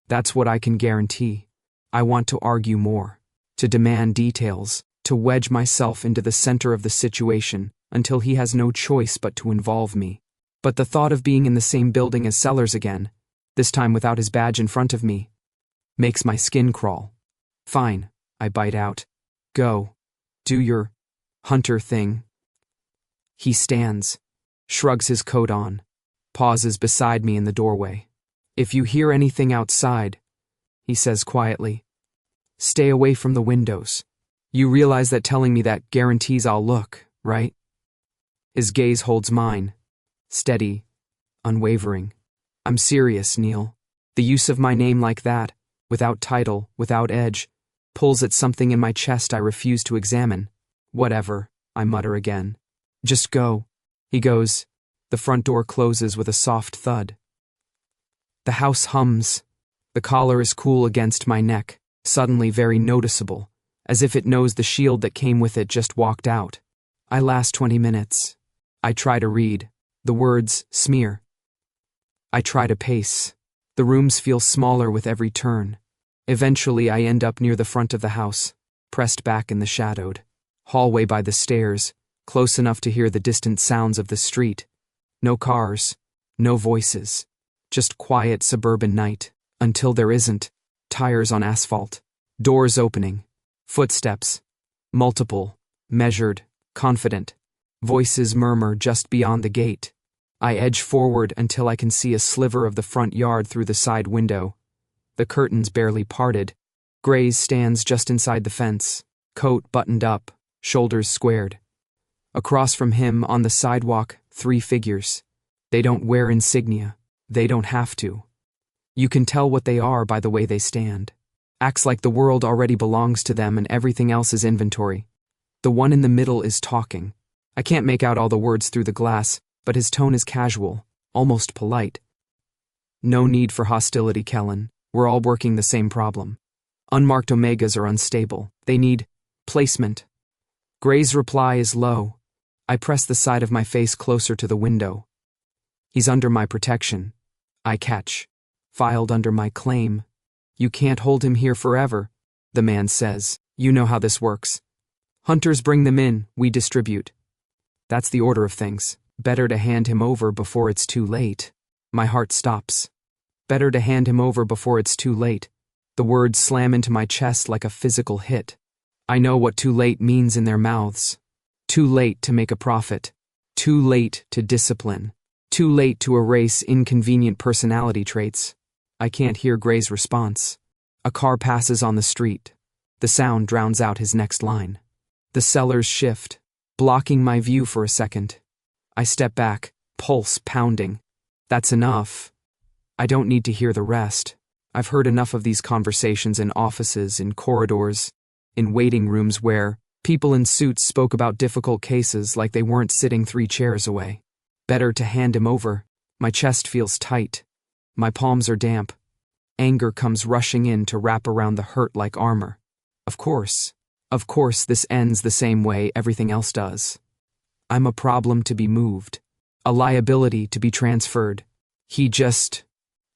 That's what I can guarantee. I want to argue more, to demand details, to wedge myself into the center of the situation until he has no choice but to involve me. But the thought of being in the same building as Sellers again, this time without his badge in front of me, makes my skin crawl. Fine, I bite out. Go. Do your hunter thing. He stands, shrugs his coat on, pauses beside me in the doorway. If you hear anything outside, he says quietly, stay away from the windows. You realize that telling me that guarantees I'll look, right? His gaze holds mine, steady, unwavering. I'm serious, Neil. The use of my name like that, without title, without edge, pulls at something in my chest I refuse to examine. Whatever, I mutter again. Just go. He goes. The front door closes with a soft thud. The house hums. The collar is cool against my neck, suddenly very noticeable, as if it knows the shield that came with it just walked out. I last 20 minutes. I try to read. The words smear. I try to pace. The rooms feel smaller with every turn. Eventually I end up near the front of the house, pressed back in the shadowed hallway by the stairs, close enough to hear the distant sounds of the street. No cars, no voices, just quiet suburban night, until there isn't. Tires on asphalt, doors opening, footsteps, multiple, measured, confident. Voices murmur just beyond the gate. I edge forward until I can see a sliver of the front yard through the side window. The curtains barely parted. Grays stands just inside the fence, coat buttoned up, shoulders squared. Across from him, on the sidewalk, 3 figures. They don't wear insignia. They don't have to. You can tell what they are by the way they stand. Acts like the world already belongs to them and everything else is inventory. The one in the middle is talking. I can't make out all the words through the glass, but his tone is casual, almost polite. No need for hostility, Kellen. We're all working the same problem. Unmarked omegas are unstable. They need placement. Gray's reply is low. I press the side of my face closer to the window. He's under my protection. I catch. Filed under my claim. You can't hold him here forever, the man says. You know how this works. Hunters bring them in, we distribute. That's the order of things. Better to hand him over before it's too late. My heart stops. Better to hand him over before it's too late. The words slam into my chest like a physical hit. I know what too late means in their mouths. Too late to make a profit. Too late to discipline. Too late to erase inconvenient personality traits. I can't hear Gray's response. A car passes on the street. The sound drowns out his next line. The cellars shift, blocking my view for a second. I step back, pulse pounding. That's enough. I don't need to hear the rest. I've heard enough of these conversations in offices, in corridors, in waiting rooms where people in suits spoke about difficult cases like they weren't sitting 3 chairs away. Better to hand him over. My chest feels tight. My palms are damp. Anger comes rushing in to wrap around the hurt like armor. Of course, this ends the same way everything else does. I'm a problem to be moved. A liability to be transferred. He just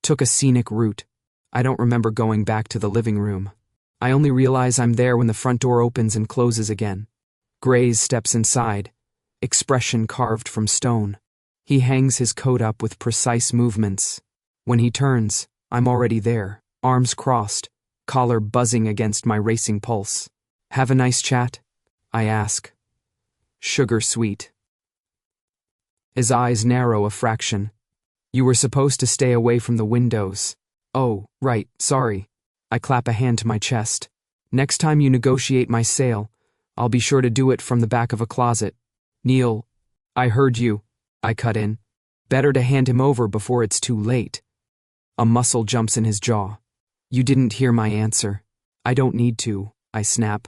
took a scenic route. I don't remember going back to the living room. I only realize I'm there when the front door opens and closes again. Grays steps inside, expression carved from stone. He hangs his coat up with precise movements. When he turns, I'm already there, arms crossed, collar buzzing against my racing pulse. Have a nice chat? I ask. Sugar sweet. His eyes narrow a fraction. You were supposed to stay away from the windows. Oh, right, sorry. I clap a hand to my chest. Next time you negotiate my sale, I'll be sure to do it from the back of a closet. Neil, I heard you. I cut in. Better to hand him over before it's too late. A muscle jumps in his jaw. You didn't hear my answer. I don't need to, I snap.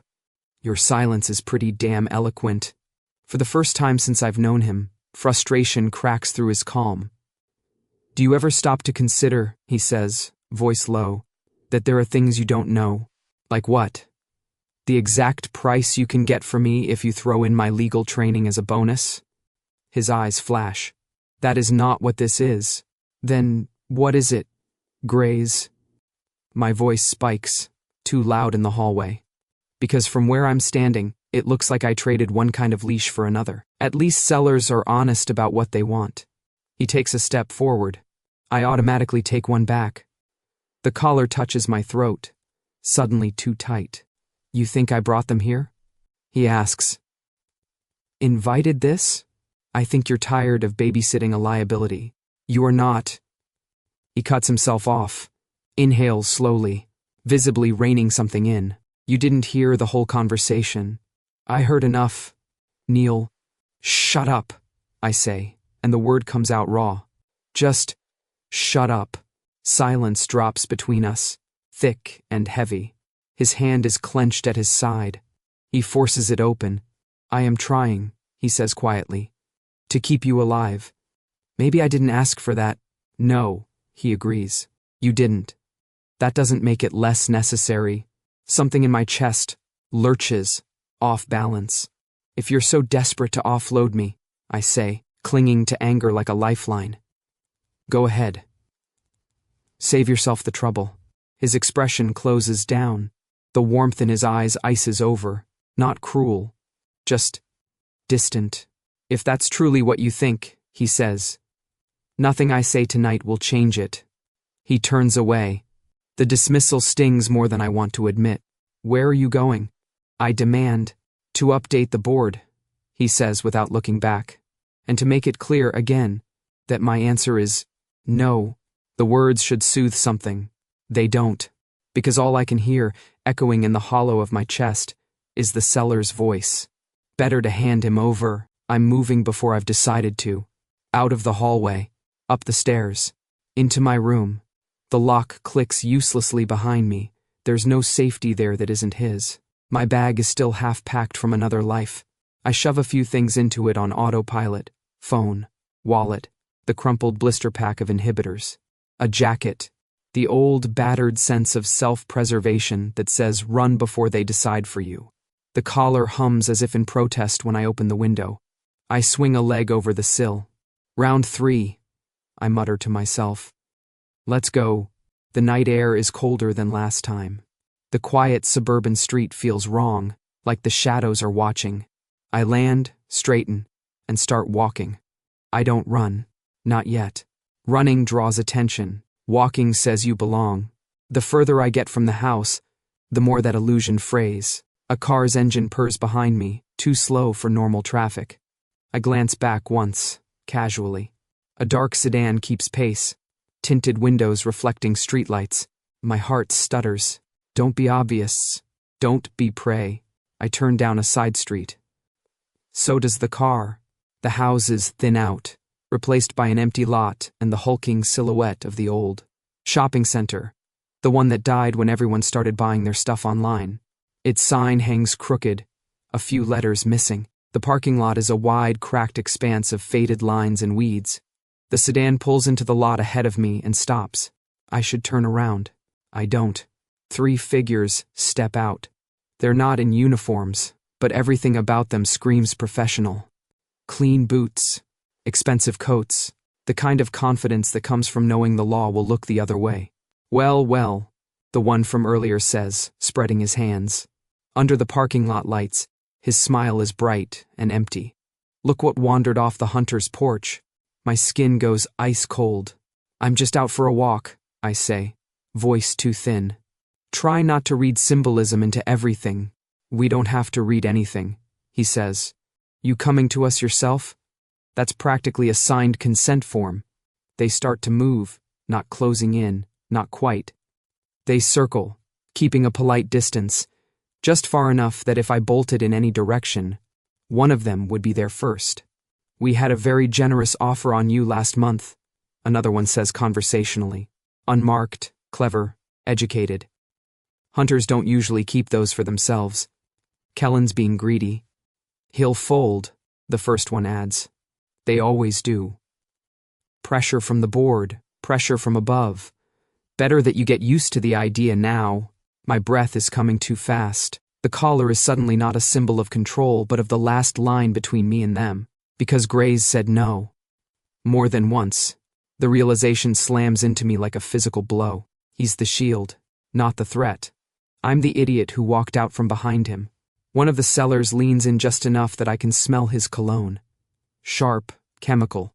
Your silence is pretty damn eloquent. For the first time since I've known him, frustration cracks through his calm. Do you ever stop to consider, he says, voice low, that there are things you don't know? Like what? The exact price you can get for me if you throw in my legal training as a bonus? His eyes flash. That is not what this is. Then, what is it? Grays. My voice spikes, too loud in the hallway. Because from where I'm standing, it looks like I traded one kind of leash for another. At least sellers are honest about what they want. He takes a step forward. I automatically take one back. The collar touches my throat, suddenly too tight. You think I brought them here? He asks. Invited this? I think you're tired of babysitting a liability. You are not. He cuts himself off, inhales slowly, visibly reining something in. You didn't hear the whole conversation. I heard enough. Neil. Shut up, I say, and the word comes out raw. Just shut up. Silence drops between us, thick and heavy. His hand is clenched at his side. He forces it open. I am trying, he says quietly, to keep you alive. Maybe I didn't ask for that. No. He agrees. You didn't. That doesn't make it less necessary. Something in my chest lurches, off balance. If you're so desperate to offload me, I say, clinging to anger like a lifeline. Go ahead. Save yourself the trouble. His expression closes down. The warmth in his eyes ices over, not cruel, just distant. If that's truly what you think, he says, nothing I say tonight will change it. He turns away. The dismissal stings more than I want to admit. Where are you going? I demand. To update the board, he says without looking back. And to make it clear again that my answer is no. The words should soothe something. They don't. Because all I can hear, echoing in the hollow of my chest, is the seller's voice. Better to hand him over. I'm moving before I've decided to. Out of the hallway, up the stairs, into my room. The lock clicks uselessly behind me. There's no safety there that isn't his. My bag is still half packed from another life. I shove a few things into it on autopilot. Phone, wallet, the crumpled blister pack of inhibitors, a jacket, the old battered sense of self-preservation that says run before they decide for you. The collar hums as if in protest when I open the window. I swing a leg over the sill. Round 3, I mutter to myself. Let's go. The night air is colder than last time. The quiet suburban street feels wrong, like the shadows are watching. I land, straighten, and start walking. I don't run. Not yet. Running draws attention. Walking says you belong. The further I get from the house, the more that illusion frays. A car's engine purrs behind me, too slow for normal traffic. I glance back once, casually. A dark sedan keeps pace, tinted windows reflecting streetlights. My heart stutters. Don't be obvious. Don't be prey. I turn down a side street. So does the car. The houses thin out, replaced by an empty lot and the hulking silhouette of the old shopping center, the one that died when everyone started buying their stuff online. Its sign hangs crooked, a few letters missing. The parking lot is a wide, cracked expanse of faded lines and weeds. The sedan pulls into the lot ahead of me and stops. I should turn around. I don't. 3 figures step out. They're not in uniforms, but everything about them screams professional. Clean boots, expensive coats, the kind of confidence that comes from knowing the law will look the other way. Well, well, the one from earlier says, spreading his hands. Under the parking lot lights, his smile is bright and empty. Look what wandered off the hunter's porch. My skin goes ice cold. I'm just out for a walk, I say, voice too thin. Try not to read symbolism into everything. We don't have to read anything, he says. You coming to us yourself? That's practically a signed consent form. They start to move, not closing in, not quite. They circle, keeping a polite distance, just far enough that if I bolted in any direction, one of them would be there first. We had a very generous offer on you last month, another one says conversationally. Unmarked, clever, educated. Hunters don't usually keep those for themselves. Kellen's being greedy. He'll fold, the first one adds. They always do. Pressure from the board, pressure from above. Better that you get used to the idea now. My breath is coming too fast. The collar is suddenly not a symbol of control, but of the last line between me and them. Because Grays said no. More than once. The realization slams into me like a physical blow. He's the shield, not the threat. I'm the idiot who walked out from behind him. One of the sellers leans in just enough that I can smell his cologne. Sharp, chemical.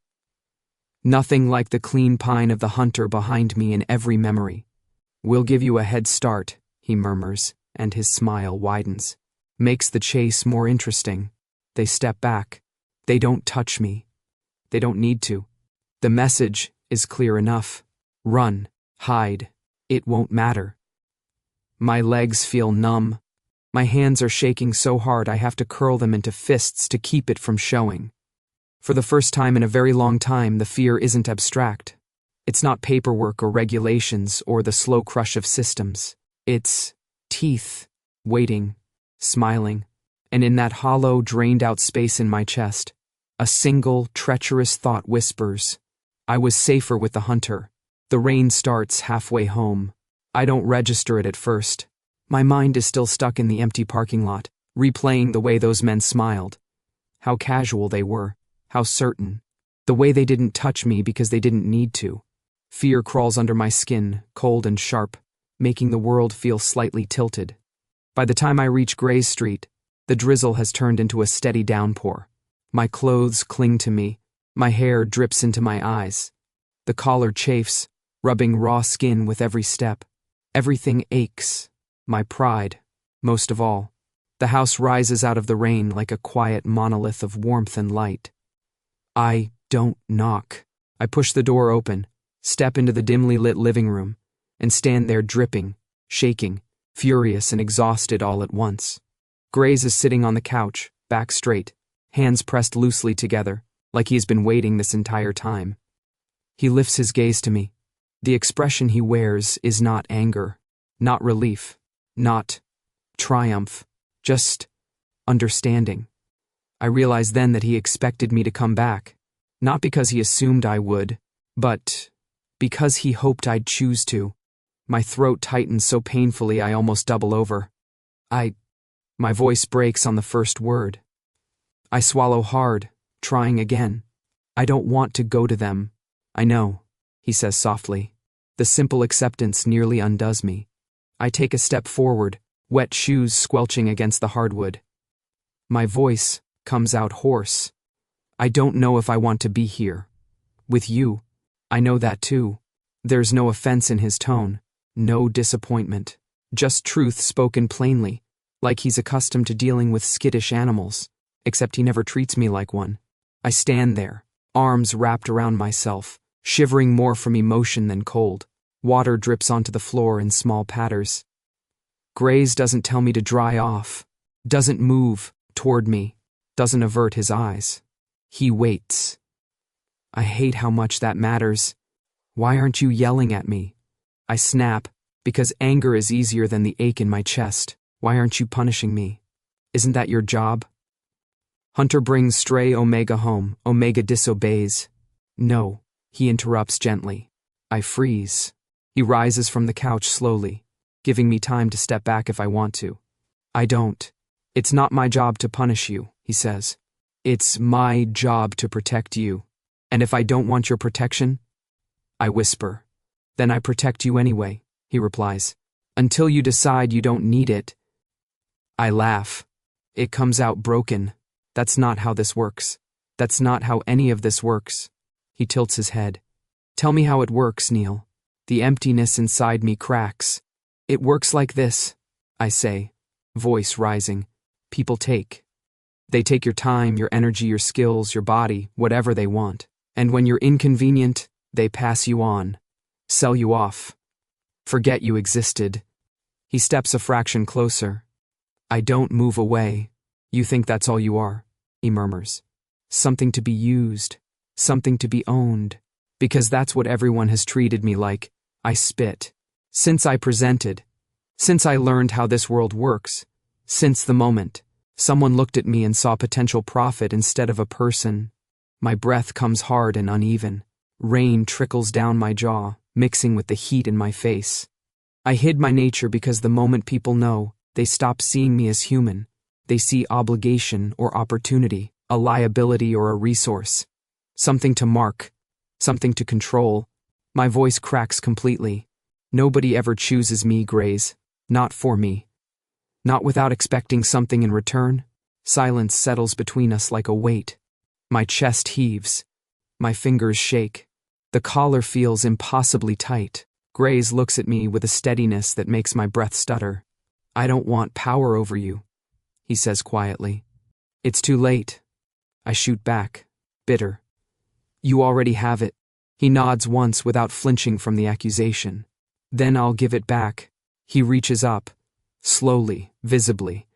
Nothing like the clean pine of the hunter behind me in every memory. We'll give you a head start, he murmurs, and his smile widens. Makes the chase more interesting. They step back. They don't touch me. They don't need to. The message is clear enough. Run, hide. It won't matter. My legs feel numb. My hands are shaking so hard I have to curl them into fists to keep it from showing. For the first time in a very long time, the fear isn't abstract. It's not paperwork or regulations or the slow crush of systems. It's teeth, waiting, smiling, and in that hollow, drained-out space in my chest, a single, treacherous thought whispers, I was safer with the hunter. The rain starts halfway home. I don't register it at first. My mind is still stuck in the empty parking lot, replaying the way those men smiled. How casual they were, how certain. The way they didn't touch me because they didn't need to. Fear crawls under my skin, cold and sharp, making the world feel slightly tilted. By the time I reach Gray's Street, the drizzle has turned into a steady downpour. My clothes cling to me, my hair drips into my eyes. The collar chafes, rubbing raw skin with every step. Everything aches. My pride, most of all. The house rises out of the rain like a quiet monolith of warmth and light. I don't knock. I push the door open, step into the dimly lit living room, and stand there dripping, shaking, furious and exhausted all at once. Grays is sitting on the couch, back straight, hands pressed loosely together, like he's been waiting this entire time. He lifts his gaze to me. The expression he wears is not anger, not relief, not triumph, just understanding. I realize then that he expected me to come back, not because he assumed I would, but because he hoped I'd choose to. My throat tightens so painfully I almost double over. My voice breaks on the first word. I swallow hard, trying again. I don't want to go to them. I know, he says softly. The simple acceptance nearly undoes me. I take a step forward, wet shoes squelching against the hardwood. My voice comes out hoarse. I don't know if I want to be here. With you. I know that too. There's no offense in his tone, no disappointment, just truth spoken plainly, like he's accustomed to dealing with skittish animals, except he never treats me like one. I stand there, arms wrapped around myself, shivering more from emotion than cold. Water drips onto the floor in small patters. Grays doesn't tell me to dry off, doesn't move toward me, doesn't avert his eyes. He waits. I hate how much that matters. Why aren't you yelling at me? I snap, because anger is easier than the ache in my chest. Why aren't you punishing me? Isn't that your job? Hunter brings stray Omega home. Omega disobeys. No, he interrupts gently. I freeze. He rises from the couch slowly, giving me time to step back if I want to. I don't. It's not my job to punish you, he says. It's my job to protect you. And if I don't want your protection? I whisper. Then I protect you anyway, he replies. Until you decide you don't need it. I laugh. It comes out broken. That's not how this works. That's not how any of this works. He tilts his head. Tell me how it works, Neil. The emptiness inside me cracks. It works like this, I say, voice rising. People take. They take your time, your energy, your skills, your body, whatever they want. And when you're inconvenient, they pass you on, sell you off, forget you existed. He steps a fraction closer. I don't move away. You think that's all you are, he murmurs. Something to be used, something to be owned, because that's what everyone has treated me like. I spit. Since I presented, since I learned how this world works, since the moment someone looked at me and saw potential profit instead of a person. My breath comes hard and uneven. Rain trickles down my jaw, mixing with the heat in my face. I hid my nature because the moment people know, they stop seeing me as human. They see obligation or opportunity, a liability or a resource. Something to mark, something to control. My voice cracks completely. Nobody ever chooses me, Grays. Not for me. Not without expecting something in return. Silence settles between us like a weight. My chest heaves. My fingers shake. The collar feels impossibly tight. Grays looks at me with a steadiness that makes my breath stutter. I don't want power over you, he says quietly. It's too late. I shoot back, bitter. You already have it. He nods once without flinching from the accusation. Then I'll give it back. He reaches up, slowly, visibly,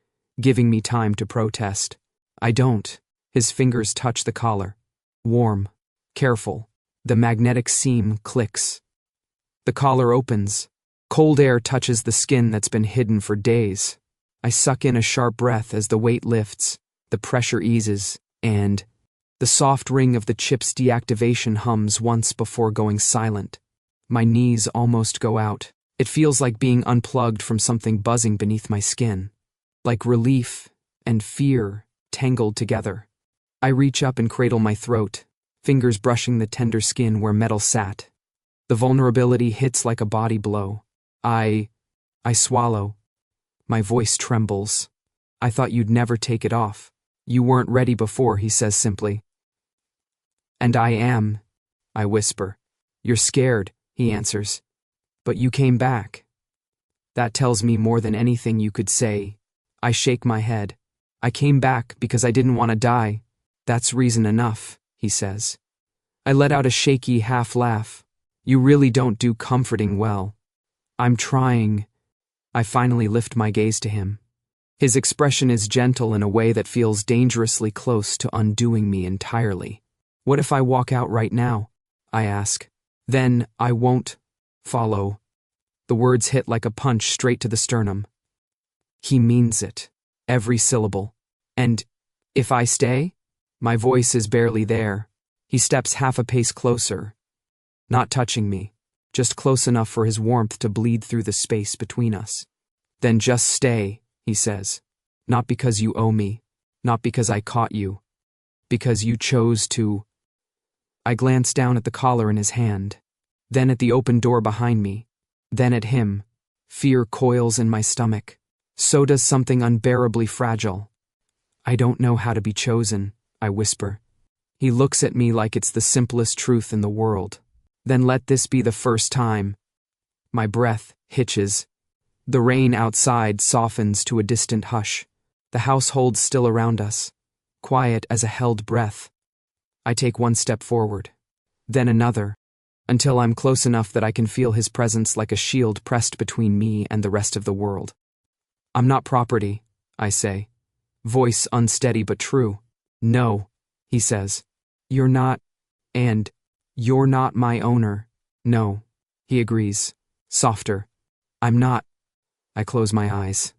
giving me time to protest. I don't. His fingers touch the collar. Warm, careful. The magnetic seam clicks. The collar opens. Cold air touches the skin that's been hidden for days. I suck in a sharp breath as the weight lifts, the pressure eases, and the soft ring of the chip's deactivation hums once before going silent. My knees almost go out. It feels like being unplugged from something buzzing beneath my skin. Like relief and fear tangled together. I reach up and cradle my throat, fingers brushing the tender skin where metal sat. The vulnerability hits like a body blow. I swallow. My voice trembles. I thought you'd never take it off. You weren't ready before, he says simply. And I am, I whisper. You're scared, he answers. But you came back. That tells me more than anything you could say. I shake my head. I came back because I didn't want to die. That's reason enough, he says. I let out a shaky half laugh. You really don't do comforting well. I'm trying. I finally lift my gaze to him. His expression is gentle in a way that feels dangerously close to undoing me entirely. What if I walk out right now? I ask. Then I won't follow. The words hit like a punch straight to the sternum. He means it. Every syllable. And if I stay? My voice is barely there. He steps half a pace closer, not touching me, just close enough for his warmth to bleed through the space between us. Then just stay, he says. Not because you owe me, not because I caught you, because you chose to. I glance down at the collar in his hand, then at the open door behind me, then at him. Fear coils in my stomach. So does something unbearably fragile. I don't know how to be chosen, I whisper. He looks at me like it's the simplest truth in the world. Then let this be the first time. My breath hitches. The rain outside softens to a distant hush. The house holds still around us, quiet as a held breath. I take one step forward, then another, until I'm close enough that I can feel his presence like a shield pressed between me and the rest of the world. I'm not property, I say, voice unsteady but true. No, he says. You're not, and you're not my owner. No, he agrees, softer. I'm not. I close my eyes,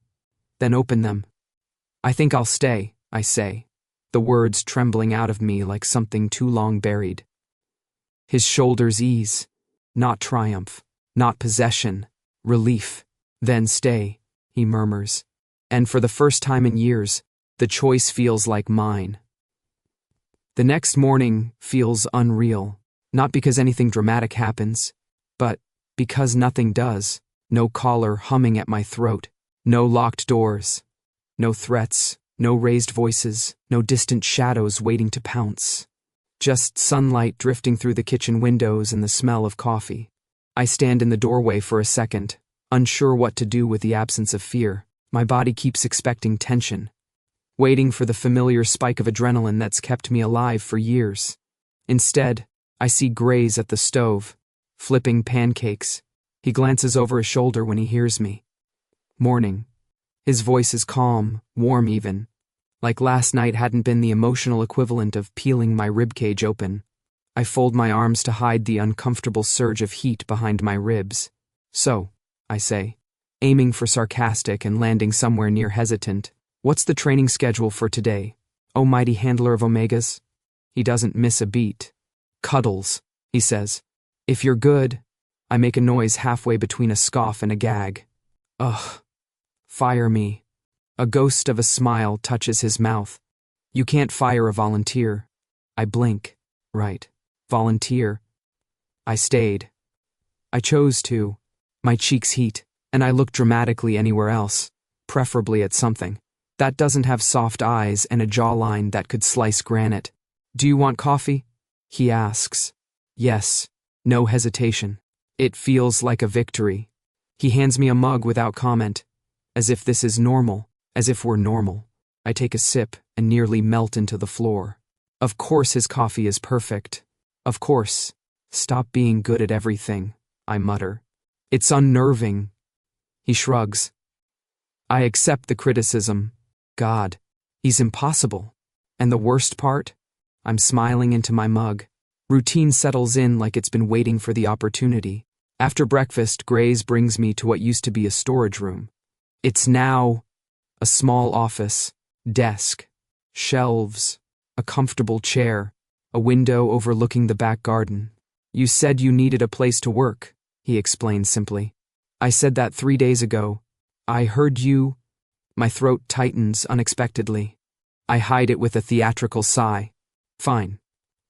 then open them. I think I'll stay, I say, the words trembling out of me like something too long buried. His shoulders ease, not triumph, not possession, relief. Then stay, he murmurs, and for the first time in years, the choice feels like mine. The next morning feels unreal, not because anything dramatic happens, but because nothing does. No collar humming at my throat, no locked doors, no threats, no raised voices, no distant shadows waiting to pounce. Just sunlight drifting through the kitchen windows and the smell of coffee. I stand in the doorway for a second, unsure what to do with the absence of fear. My body keeps expecting tension, waiting for the familiar spike of adrenaline that's kept me alive for years. Instead, I see Graze at the stove, flipping pancakes. He glances over his shoulder when he hears me. Morning. His voice is calm, warm even, like last night hadn't been the emotional equivalent of peeling my ribcage open. I fold my arms to hide the uncomfortable surge of heat behind my ribs. So, I say, aiming for sarcastic and landing somewhere near hesitant, what's the training schedule for today, oh mighty handler of omegas? He doesn't miss a beat. Cuddles, he says. If you're good. I make a noise halfway between a scoff and a gag. Ugh. Fire me. A ghost of a smile touches his mouth. You can't fire a volunteer. I blink. Right. Volunteer. I stayed. I chose to. My cheeks heat, and I look dramatically anywhere else, preferably at something that doesn't have soft eyes and a jawline that could slice granite. Do you want coffee? He asks. Yes. No hesitation. It feels like a victory. He hands me a mug without comment, as if this is normal, as if we're normal. I take a sip and nearly melt into the floor. Of course his coffee is perfect. Of course. Stop being good at everything, I mutter. It's unnerving. He shrugs. I accept the criticism. God, he's impossible. And the worst part? I'm smiling into my mug. Routine settles in like it's been waiting for the opportunity. After breakfast, Graze brings me to what used to be a storage room. It's now a small office, desk, shelves, a comfortable chair, a window overlooking the back garden. You said you needed a place to work, he explained simply. I said that 3 days ago. I heard you. My throat tightens unexpectedly. I hide it with a theatrical sigh. Fine.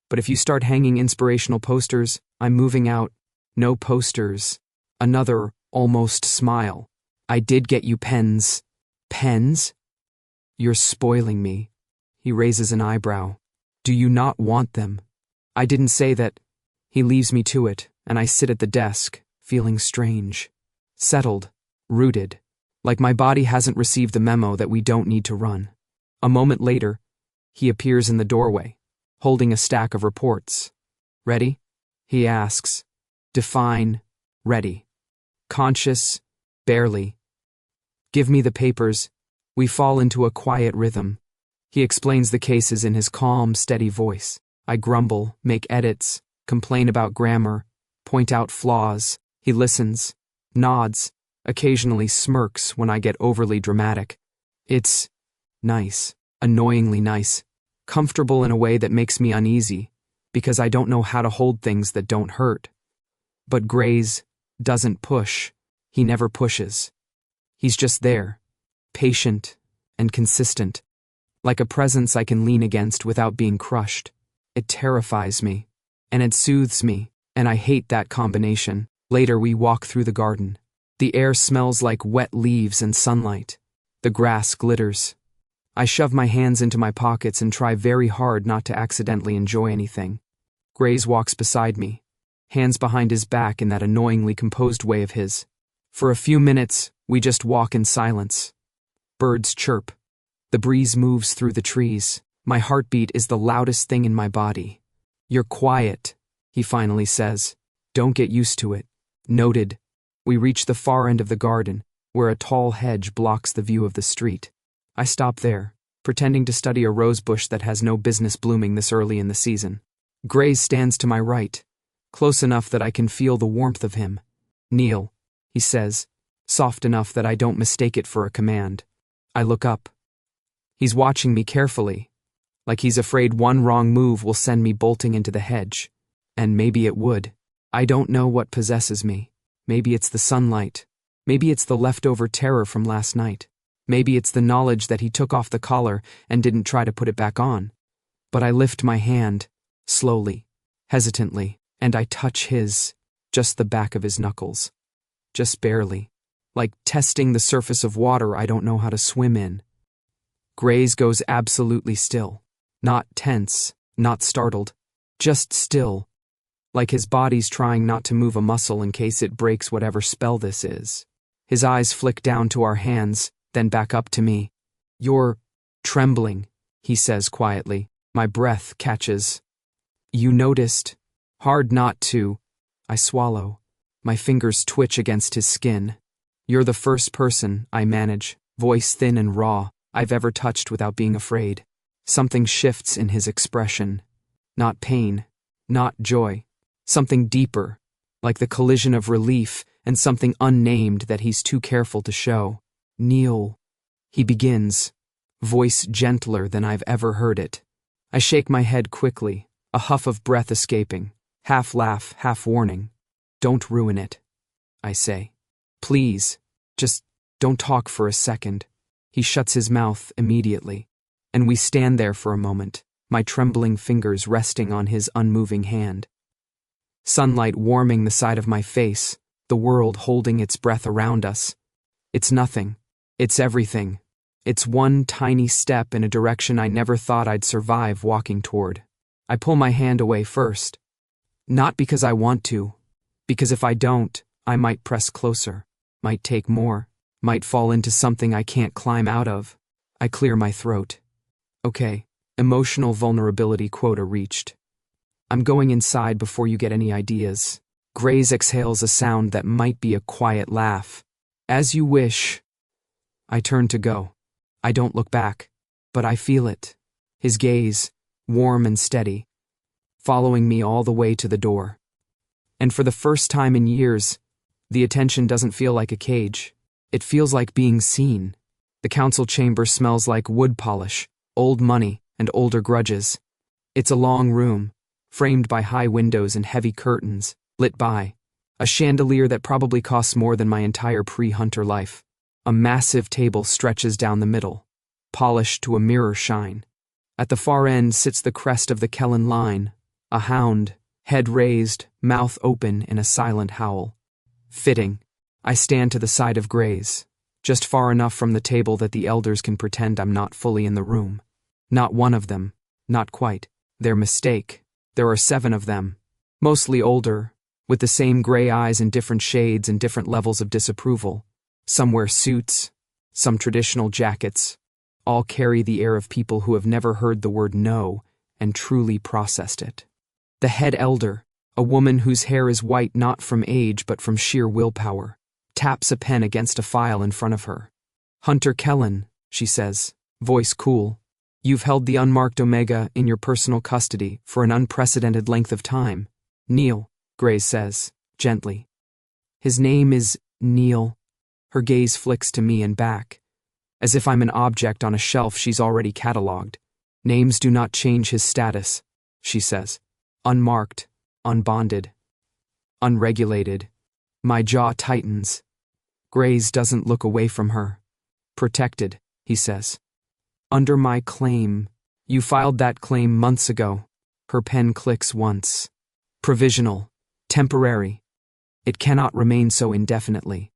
But if you start hanging inspirational posters, I'm moving out. No posters. Another, almost smile. I did get you pens. Pens? You're spoiling me. He raises an eyebrow. Do you not want them? I didn't say that. He leaves me to it, and I sit at the desk, feeling strange. Settled. Rooted. Like my body hasn't received the memo that we don't need to run. A moment later, he appears in the doorway, holding a stack of reports. Ready? He asks. Define. Ready. Conscious. Barely. Give me the papers. We fall into a quiet rhythm. He explains the cases in his calm, steady voice. I grumble, make edits, complain about grammar, point out flaws. He listens, nods, occasionally smirks when I get overly dramatic. It's nice, annoyingly nice, comfortable in a way that makes me uneasy, because I don't know how to hold things that don't hurt. But Grays doesn't push. He never pushes. He's just there, patient and consistent, like a presence I can lean against without being crushed. It terrifies me, and it soothes me, and I hate that combination. Later we walk through the garden. The air smells like wet leaves and sunlight. The grass glitters. I shove my hands into my pockets and try very hard not to accidentally enjoy anything. Grays walks beside me, hands behind his back in that annoyingly composed way of his. For a few minutes, we just walk in silence. Birds chirp. The breeze moves through the trees. My heartbeat is the loudest thing in my body. You're quiet, he finally says. Don't get used to it. Noted. We reach the far end of the garden, where a tall hedge blocks the view of the street. I stop there, pretending to study a rose bush that has no business blooming this early in the season. Grays stands to my right, close enough that I can feel the warmth of him. Kneel, he says, soft enough that I don't mistake it for a command. I look up. He's watching me carefully, like he's afraid one wrong move will send me bolting into the hedge. And maybe it would. I don't know what possesses me. Maybe it's the sunlight. Maybe it's the leftover terror from last night. Maybe it's the knowledge that he took off the collar and didn't try to put it back on. But I lift my hand, slowly, hesitantly, and I touch his, just the back of his knuckles. Just barely. Like testing the surface of water I don't know how to swim in. Grays goes absolutely still. Not tense, not startled. Just still. Like his body's trying not to move a muscle in case it breaks whatever spell this is. His eyes flick down to our hands, then back up to me. You're trembling, he says quietly. My breath catches. You noticed. Hard not to. I swallow. My fingers twitch against his skin. You're the first person, I manage, voice thin and raw, I've ever touched without being afraid. Something shifts in his expression. Not pain, not joy. Something deeper, like the collision of relief and something unnamed that he's too careful to show. Kneel. He begins, voice gentler than I've ever heard it. I shake my head quickly, a huff of breath escaping, half laugh, half warning. Don't ruin it, I say. Please, just don't talk for a second. He shuts his mouth immediately, and we stand there for a moment, my trembling fingers resting on his unmoving hand. Sunlight warming the side of my face, the world holding its breath around us. It's nothing. It's everything. It's one tiny step in a direction I never thought I'd survive walking toward. I pull my hand away first. Not because I want to, because if I don't, I might press closer, might take more, might fall into something I can't climb out of. I clear my throat. Okay, emotional vulnerability quota reached. I'm going inside before you get any ideas. Grays exhales a sound that might be a quiet laugh. As you wish. I turn to go. I don't look back, but I feel it. His gaze, warm and steady, following me all the way to the door. And for the first time in years, the attention doesn't feel like a cage. It feels like being seen. The council chamber smells like wood polish, old money, and older grudges. It's a long room, framed by high windows and heavy curtains, lit by a chandelier that probably costs more than my entire pre-Hunter life. A massive table stretches down the middle, polished to a mirror shine. At the far end sits the crest of the Kellen line, a hound, head raised, mouth open in a silent howl. Fitting. I stand to the side of Grays, just far enough from the table that the elders can pretend I'm not fully in the room. Not one of them, not quite. Their mistake. There are 7 of them, mostly older, with the same gray eyes in different shades and different levels of disapproval. Some wear suits, some traditional jackets. All carry the air of people who have never heard the word no and truly processed it. The head elder, a woman whose hair is white not from age but from sheer willpower, taps a pen against a file in front of her. Hunter Kellen, she says, voice cool. You've held the unmarked Omega in your personal custody for an unprecedented length of time. Neil, Grace says, gently. His name is Neil. Her gaze flicks to me and back, as if I'm an object on a shelf she's already catalogued. Names do not change his status, she says. Unmarked, unbonded, unregulated. My jaw tightens. Grace doesn't look away from her. Protected, he says. Under my claim. You filed that claim months ago. Her pen clicks once. Provisional. Temporary. It cannot remain so indefinitely.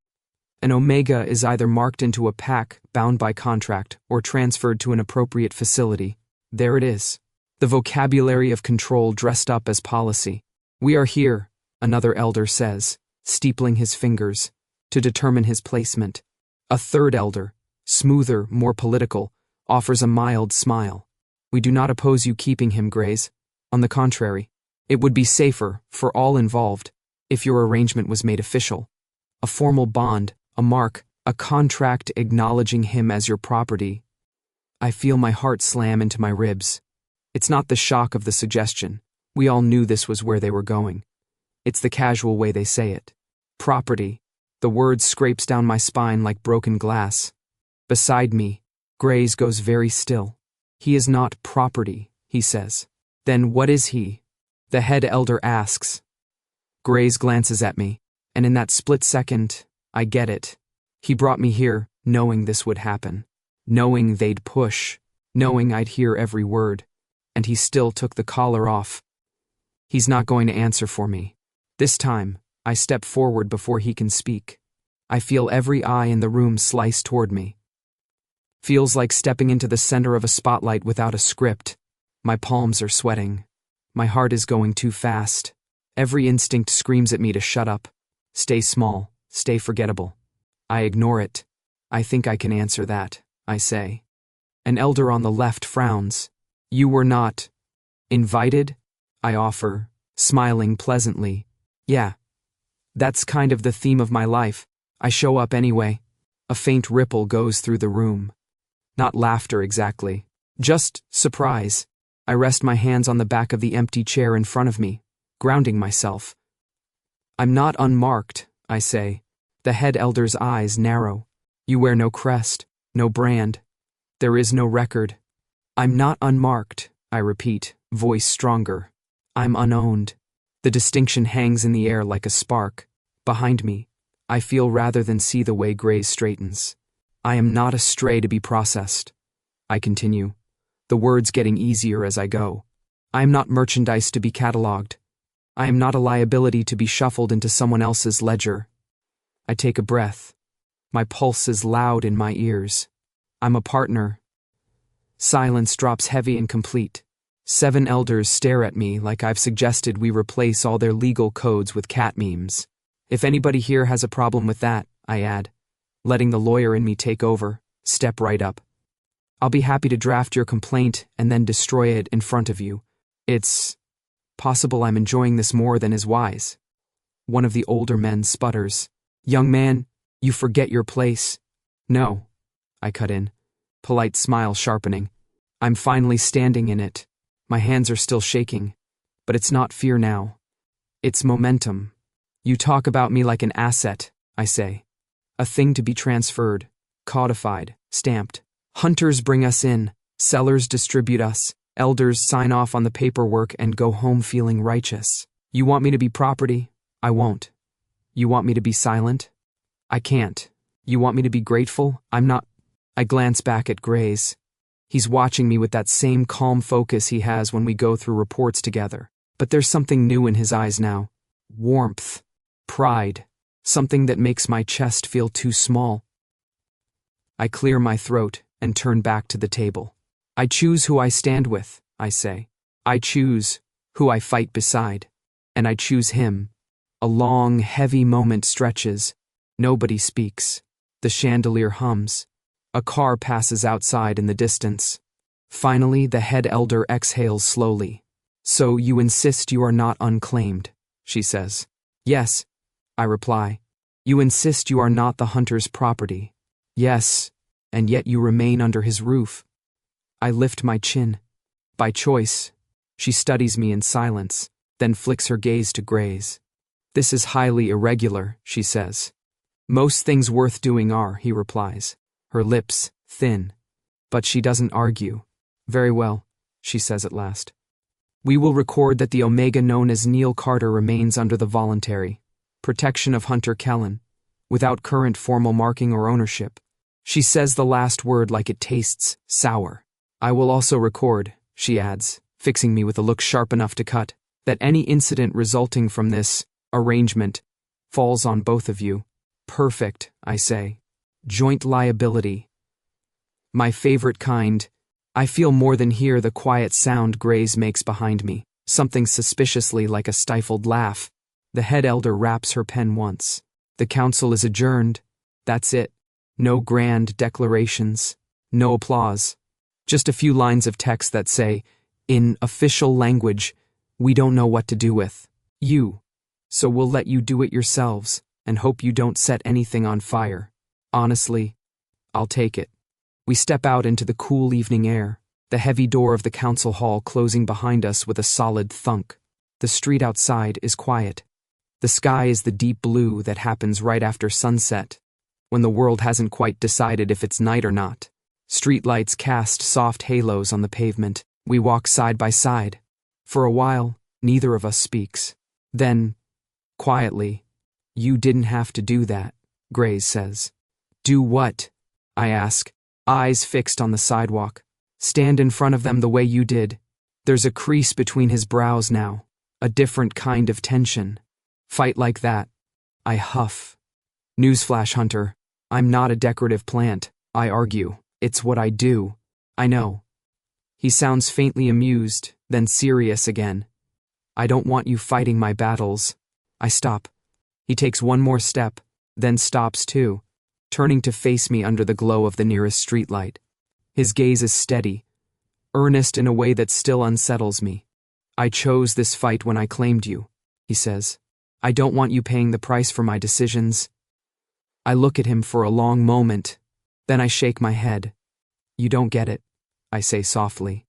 An Omega is either marked into a pack, bound by contract, or transferred to an appropriate facility. There it is. The vocabulary of control dressed up as policy. We are here, another elder says, steepling his fingers, to determine his placement. A third elder, smoother, more political, offers a mild smile. We do not oppose you keeping him, Grace. On the contrary, it would be safer, for all involved, if your arrangement was made official. A formal bond, a mark, a contract acknowledging him as your property. I feel my heart slam into my ribs. It's not the shock of the suggestion. We all knew this was where they were going. It's the casual way they say it. Property. The word scrapes down my spine like broken glass. Beside me, Grace goes very still. He is not property, he says. Then what is he? The head elder asks. Grace glances at me, and in that split second, I get it. He brought me here, knowing this would happen. Knowing they'd push. Knowing I'd hear every word. And he still took the collar off. He's not going to answer for me. This time, I step forward before he can speak. I feel every eye in the room slice toward me. Feels like stepping into the center of a spotlight without a script. My palms are sweating. My heart is going too fast. Every instinct screams at me to shut up. Stay small, stay forgettable. I ignore it. I think I can answer that, I say. An elder on the left frowns. You were not invited? I offer, smiling pleasantly. Yeah. That's kind of the theme of my life. I show up anyway. A faint ripple goes through the room. Not laughter exactly. Just surprise. I rest my hands on the back of the empty chair in front of me, grounding myself. I'm not unmarked, I say. The head elder's eyes narrow. You wear no crest, no brand. There is no record. I'm not unmarked, I repeat, voice stronger. I'm unowned. The distinction hangs in the air like a spark. Behind me, I feel rather than see the way Grace straightens. I am not a stray to be processed. I continue, the words getting easier as I go. I am not merchandise to be catalogued. I am not a liability to be shuffled into someone else's ledger. I take a breath. My pulse is loud in my ears. I'm a partner. Silence drops heavy and complete. 7 elders stare at me like I've suggested we replace all their legal codes with cat memes. If anybody here has a problem with that, I add, letting the lawyer in me take over, step right up. I'll be happy to draft your complaint and then destroy it in front of you. It's possible I'm enjoying this more than is wise. One of the older men sputters. Young man, you forget your place. No, I cut in, polite smile sharpening. I'm finally standing in it. My hands are still shaking, but it's not fear now. It's momentum. You talk about me like an asset, I say. A thing to be transferred, codified, stamped. Hunters bring us in, sellers distribute us, elders sign off on the paperwork and go home feeling righteous. You want me to be property? I won't. You want me to be silent? I can't. You want me to be grateful? I'm not. I glance back at Grace. He's watching me with that same calm focus he has when we go through reports together. But there's something new in his eyes now. Warmth. Pride. Something that makes my chest feel too small. I clear my throat and turn back to the table. I choose who I stand with, I say. I choose who I fight beside. And I choose him. A long, heavy moment stretches. Nobody speaks. The chandelier hums. A car passes outside in the distance. Finally, the head elder exhales slowly. So you insist you are not unclaimed, she says. Yes, I reply. You insist you are not the hunter's property. Yes, and yet you remain under his roof. I lift my chin. By choice. She studies me in silence, then flicks her gaze to Gray's. This is highly irregular, she says. Most things worth doing are, he replies, her lips thin. But she doesn't argue. Very well, she says at last. We will record that the Omega known as Neil Carter remains under the voluntary protection of Hunter Kellen, without current formal marking or ownership. She says the last word like it tastes sour. I will also record, she adds, fixing me with a look sharp enough to cut, that any incident resulting from this arrangement falls on both of you. Perfect, I say. Joint liability. My favorite kind. I feel more than hear the quiet sound Grays makes behind me, something suspiciously like a stifled laugh. The head elder raps her pen once. The council is adjourned. That's it. No grand declarations. No applause. Just a few lines of text that say, in official language, we don't know what to do with you. So we'll let you do it yourselves, and hope you don't set anything on fire. Honestly, I'll take it. We step out into the cool evening air, the heavy door of the council hall closing behind us with a solid thunk. The street outside is quiet. The sky is the deep blue that happens right after sunset, when the world hasn't quite decided if it's night or not. Streetlights cast soft halos on the pavement. We walk side by side. For a while, neither of us speaks. Then, quietly, you didn't have to do that, Grays says. Do what? I ask, eyes fixed on the sidewalk. Stand in front of them the way you did. There's a crease between his brows now, a different kind of tension. Fight like that. I huff. Newsflash, Hunter. I'm not a decorative plant, I argue. It's what I do. I know. He sounds faintly amused, then serious again. I don't want you fighting my battles. I stop. He takes one more step, then stops too, turning to face me under the glow of the nearest streetlight. His gaze is steady, earnest in a way that still unsettles me. I chose this fight when I claimed you, he says. I don't want you paying the price for my decisions. I look at him for a long moment, then I shake my head. You don't get it, I say softly.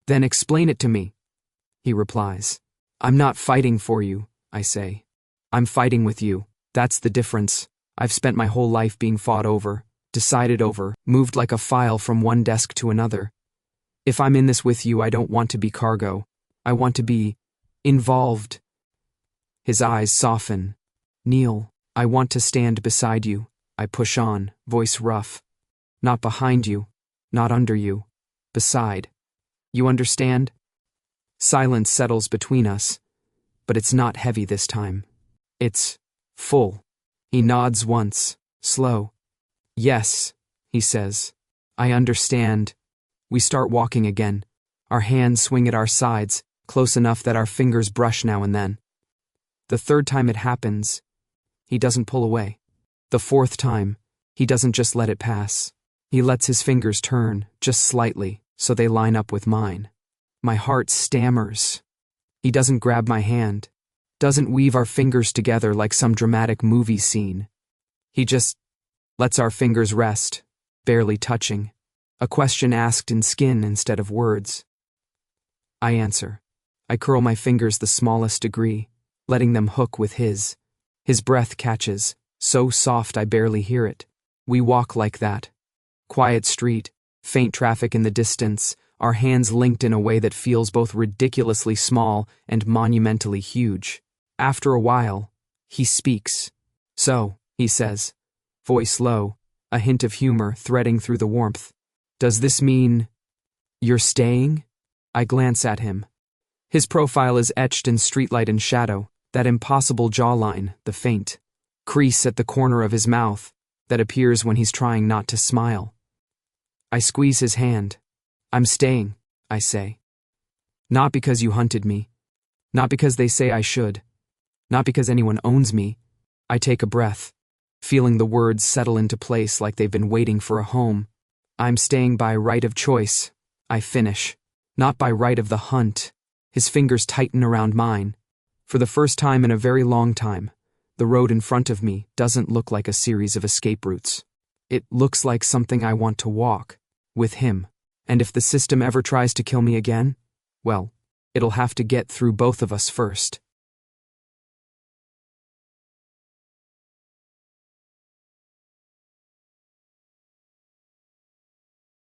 Then explain it to me, he replies. I'm not fighting for you, I say. I'm fighting with you. That's the difference. I've spent my whole life being fought over, decided over, moved like a file from one desk to another. If I'm in this with you, I don't want to be cargo. I want to be involved. His eyes soften. Neil, I want to stand beside you. I push on, voice rough. Not behind you, not under you, beside. You understand? Silence settles between us, but it's not heavy this time. It's full. He nods once, slow. Yes, he says. I understand. We start walking again. Our hands swing at our sides, close enough that our fingers brush now and then. The third time it happens, he doesn't pull away. The fourth time, he doesn't just let it pass. He lets his fingers turn, just slightly, so they line up with mine. My heart stammers. He doesn't grab my hand, doesn't weave our fingers together like some dramatic movie scene. He just lets our fingers rest, barely touching. A question asked in skin instead of words. I answer. I curl my fingers the smallest degree, letting them hook with his. His breath catches, so soft I barely hear it. We walk like that. Quiet street, faint traffic in the distance, our hands linked in a way that feels both ridiculously small and monumentally huge. After a while, he speaks. So, he says, voice low, a hint of humor threading through the warmth. Does this mean you're staying? I glance at him. His profile is etched in streetlight and shadow, that impossible jawline, the faint crease at the corner of his mouth that appears when he's trying not to smile. I squeeze his hand. I'm staying, I say. Not because you hunted me. Not because they say I should. Not because anyone owns me. I take a breath, feeling the words settle into place like they've been waiting for a home. I'm staying by right of choice, I finish. Not by right of the hunt. His fingers tighten around mine. For the first time in a very long time, the road in front of me doesn't look like a series of escape routes. It looks like something I want to walk with him. And if the system ever tries to kill me again, well, it'll have to get through both of us first.